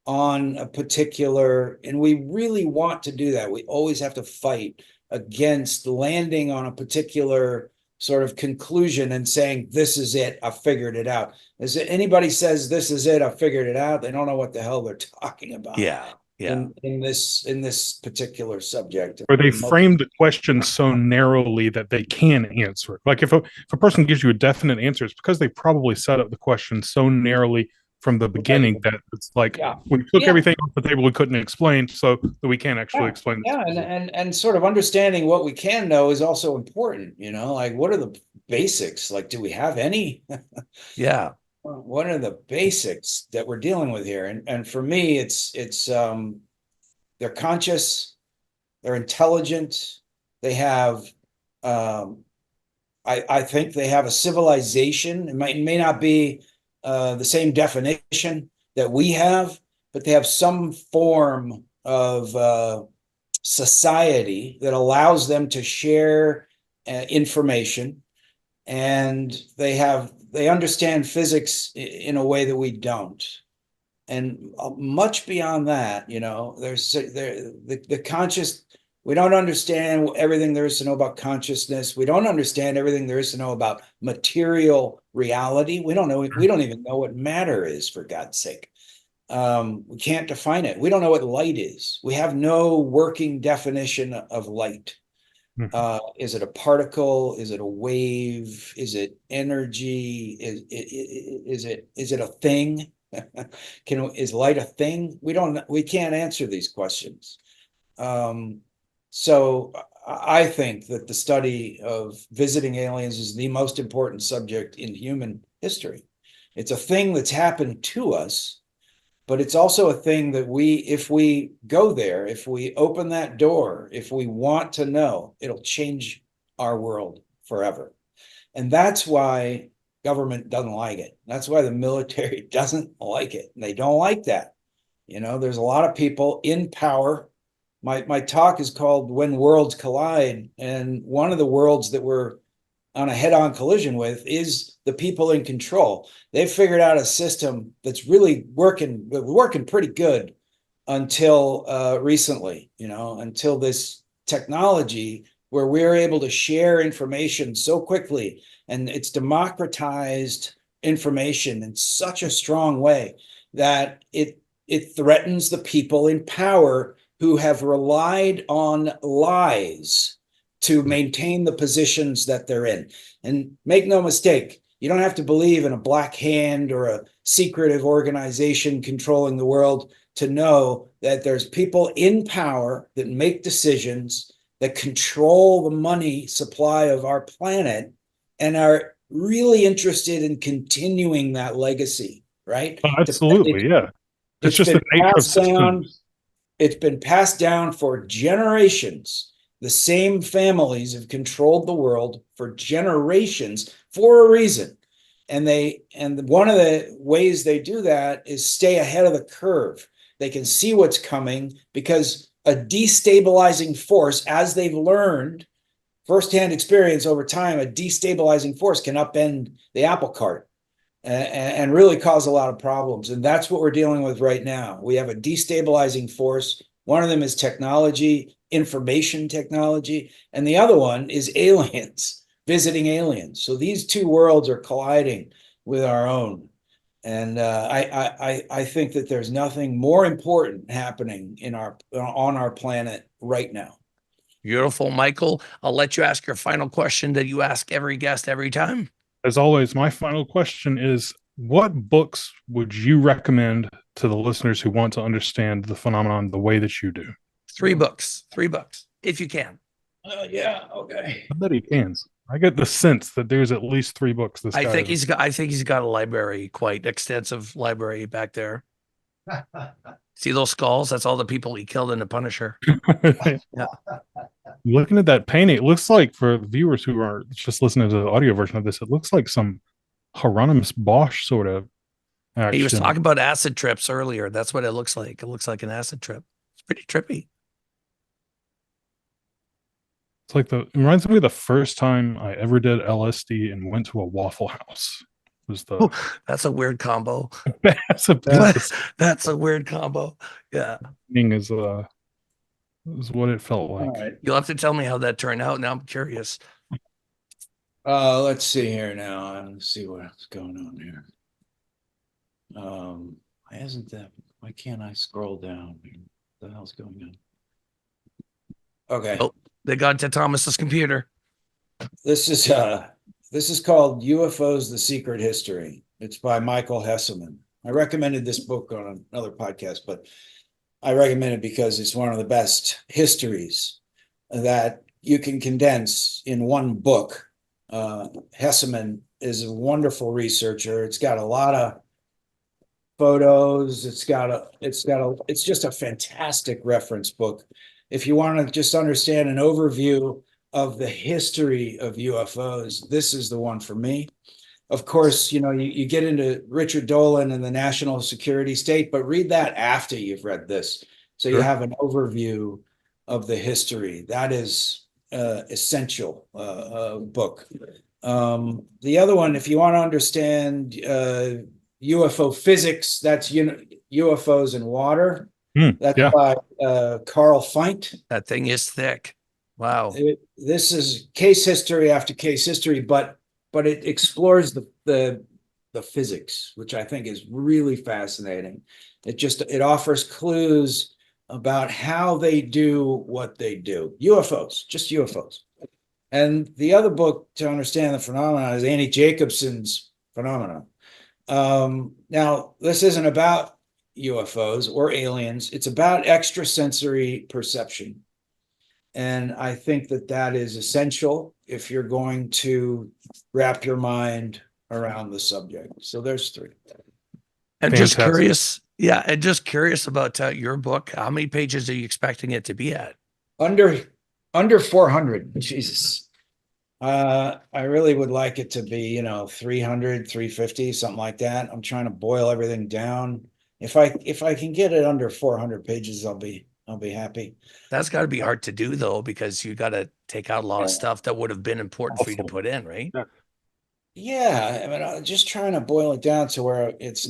on a particular, and we really want to do that. We always have to fight against landing on a particular sort of conclusion and saying, this is it, I figured it out. As anybody says, this is it, I figured it out, they don't know what the hell they're talking about. Yeah. Yeah. In this particular subject. Or they frame the question so narrowly that they can answer it. Like if a person gives you a definite answer, it's because they probably set up the question so narrowly from the beginning that it's like, Yeah. we took Yeah. everything off the table we couldn't explain, so that we can't actually explain this. Yeah, and sort of understanding what we can know is also important, you know, like, what are the basics? Like, do we have any? Yeah. What are the basics that we're dealing with here? And for me, it's they're conscious, they're intelligent, they have I think they have a civilization. It may not be the same definition that we have, but they have some form of society that allows them to share information, and they understand physics in a way that we don't. And much beyond that, you know, there's the conscious. We don't understand everything there is to know about consciousness. We don't understand everything there is to know about material reality. We don't know. We don't even know what matter is, for God's sake. We can't define it. We don't know what light is. We have no working definition of light. Is it a particle? Is it a wave? Is it energy? Is it a thing? Is light a thing? We can't answer these questions. So I think that the study of visiting aliens is the most important subject in human history. It's a thing that's happened to us, but it's also a thing that if we go there, if we open that door, if we want to know, it'll change our world forever. And that's why government doesn't like it. That's why the military doesn't like it. They don't like that. You know, there's a lot of people in power. My talk is called When Worlds Collide, and one of the worlds that we're on a head-on collision with is the people in control. They've figured out a system that's really working pretty good until recently, you know, until this technology where we're able to share information so quickly, and it's democratized information in such a strong way that it threatens the people in power who have relied on lies to maintain the positions that they're in. And make no mistake, you don't have to believe in a black hand or a secretive organization controlling the world to know that there's people in power that make decisions, that control the money supply of our planet, and are really interested in continuing that legacy, right? Oh, absolutely, yeah. It's just the nature of systems. It's been passed down for generations. The same families have controlled the world for generations for a reason. And one of the ways they do that is stay ahead of the curve. They can see what's coming because a destabilizing force, as they've learned firsthand experience over time, a destabilizing force can upend the apple cart and really cause a lot of problems. And that's what we're dealing with right now. We have a destabilizing force. One of them is technology. information technology, and the other one is aliens, visiting aliens. So these two worlds are colliding with our own. And I think that there's nothing more important happening on our planet right now. Beautiful, Michael. I'll let you ask your final question that you ask every guest every time. As always, my final question is, what books would you recommend to the listeners who want to understand the phenomenon the way that you do? 3 books, if you can. Yeah, okay. I bet he can. I get the sense that there's at least 3 books. I think he's got a library, quite extensive library back there. See those skulls? That's all the people he killed in the Punisher. Yeah. Looking at that painting, it looks like, for the viewers who are just listening to the audio version of this, it looks like some Hieronymus Bosch sort of action. He was talking about acid trips earlier. That's what it looks like. It looks like an acid trip. It's pretty trippy. It's like it reminds me of the first time I ever did LSD and went to a Waffle House. Was the That's a weird combo. That's a weird combo. Yeah. Is what it felt like. All right. You'll have to tell me how that turned out. Now I'm curious. Let's see here now. Let's see what's going on here. Why can't I scroll down? What the hell's going on? Okay. Oh, they got to Thomas's computer. This is called UFOs: The Secret History. It's by Michael Hesselman. I recommended this book on another podcast, but I recommend it because it's one of the best histories that you can condense in one book. Hesselman is a wonderful researcher. It's got a lot of photos. It's just a fantastic reference book. If you want to just understand an overview of the history of UFOs, this is the one for me. Of course, you get into Richard Dolan and the national security state, but read that after you've read this. So you have an overview of the history. That is essential book. The other one, if you want to understand UFO physics, that's UFOs in Water. That's by Carl Feindt. That thing is thick. Wow. This is case history after case history, but it explores the physics, which I think is really fascinating. It offers clues about how they do what they do. UFOs, just UFOs. And the other book to understand the phenomenon is Annie Jacobson's Phenomenon. Now, this isn't about UFOs or aliens. It's about extrasensory perception. And I think that is essential if you're going to wrap your mind around the subject. So there's 3. And just curious. Yeah. And just curious about your book. How many pages are you expecting it to be at? Under 400. Jesus. I really would like it to be, 300, 350, something like that. I'm trying to boil everything down. If I can get it under 400 pages, I'll be happy. That's got to be hard to do, though, because you got to take out a lot of stuff that would have been important for you to put in, right? Yeah, I mean, I'm just trying to boil it down to where it's,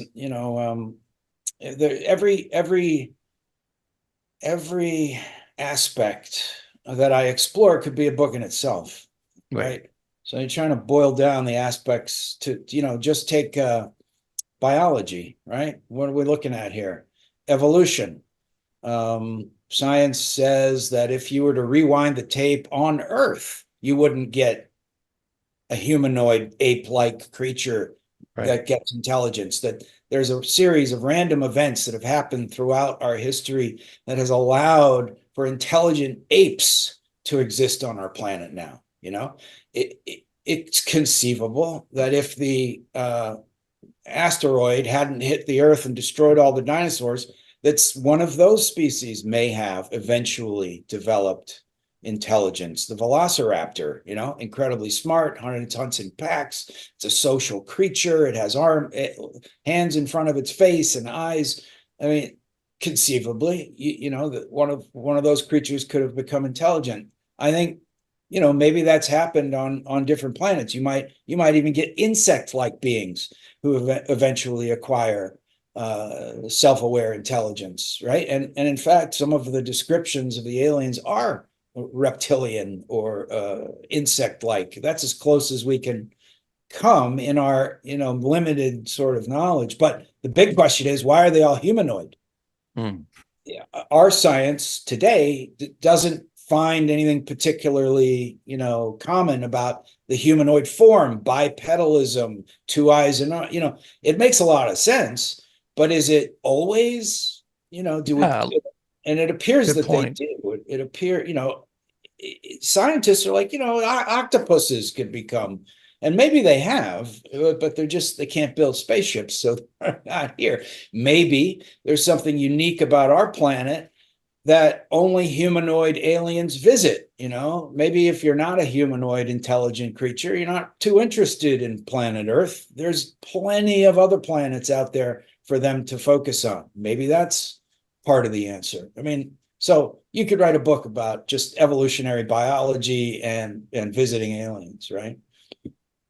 every aspect that I explore could be a book in itself, right? So you're trying to boil down the aspects to, just take biology, right? What are we looking at here? Evolution. Science says that if you were to rewind the tape on Earth, you wouldn't get a humanoid ape-like creature that gets intelligence. That there's a series of random events that have happened throughout our history that has allowed for intelligent apes to exist on our planet now. It's conceivable that if the asteroid hadn't hit the Earth and destroyed all the dinosaurs, that's one of those species may have eventually developed intelligence. The velociraptor, incredibly smart, hunts in packs. It's a social creature. It has hands in front of its face and eyes. I mean, conceivably, that one of those creatures could have become intelligent. I think, maybe that's happened on different planets. You might even get insect-like beings who eventually acquire self-aware intelligence, right? And in fact, some of the descriptions of the aliens are reptilian or insect-like. That's as close as we can come in our, limited sort of knowledge. But the big question is, why are they all humanoid? Hmm. Our science today doesn't find anything particularly, common about the humanoid form, bipedalism, two eyes, and it makes a lot of sense. But is it always, do we? Yeah, And it appears good that point. they do. It appear, scientists are like, octopuses could become, and maybe they have, but they can't build spaceships, so they're not here. Maybe there's something unique about our planet that only humanoid aliens visit. Maybe if you're not a humanoid intelligent creature, you're not too interested in planet Earth. There's plenty of other planets out there for them to focus on. Maybe that's part of the answer. I mean, so you could write a book about just evolutionary biology and visiting aliens, right?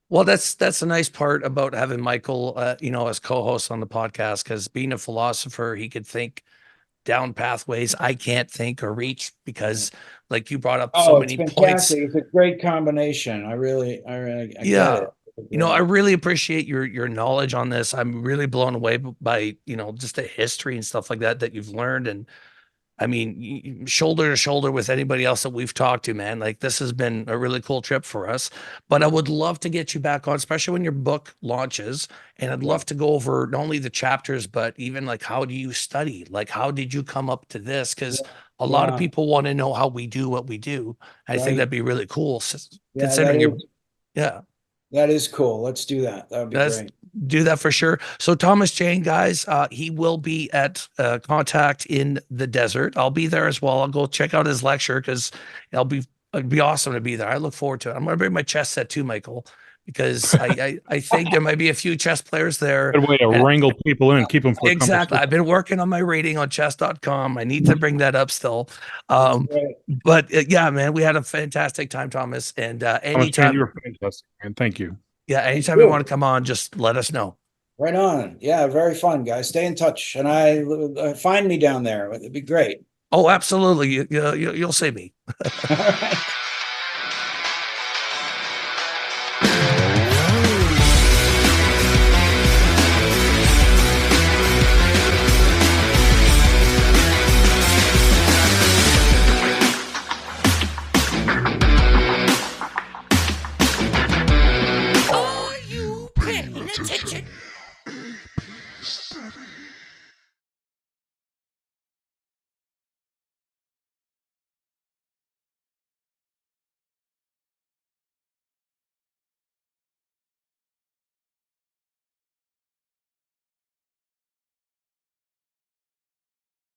Well, that's the nice part about having Michael, as co-host on the podcast, because being a philosopher, he could think down pathways I can't think or reach because, like you brought up so Oh, it's many points. fantastic. It's a great combination. I get Yeah. it. I really appreciate your knowledge on this. I'm really blown away by, just the history and stuff like that you've learned. And I mean, shoulder to shoulder with anybody else that we've talked to, man. Like this has been a really cool trip for us. But I would love to get you back on, especially when your book launches. And I'd love to go over not only the chapters, but even like how do you study? Like how did you come up to this? Because a lot of Yeah, people want to know how we do what we do. I think right. that'd be really cool, Yeah, considering your yeah. that is cool. Let's do that. That would be Let's great. do that for sure. So Thomas Jane, guys, he will be at Contact in the Desert. I'll be there as well. I'll go check out his lecture because it'd be awesome to be there. I look forward to it. I'm gonna bring my chess set too, Michael, because I think there might be a few chess players there. Good way to And wrangle people in, keep them for exactly. conversation. I've been working on my rating on chess.com. I need to bring that up still. That's Um, great. but yeah, man, we had a fantastic time, Thomas. And Thomas Jane, you anytime, were fantastic, man. Thank you. yeah, Thank anytime you want you. to come on, just let us know. Right on. Yeah, very fun, guys. Stay in touch, and find me down there. It'd be great. Oh, absolutely. You'll see me. All right.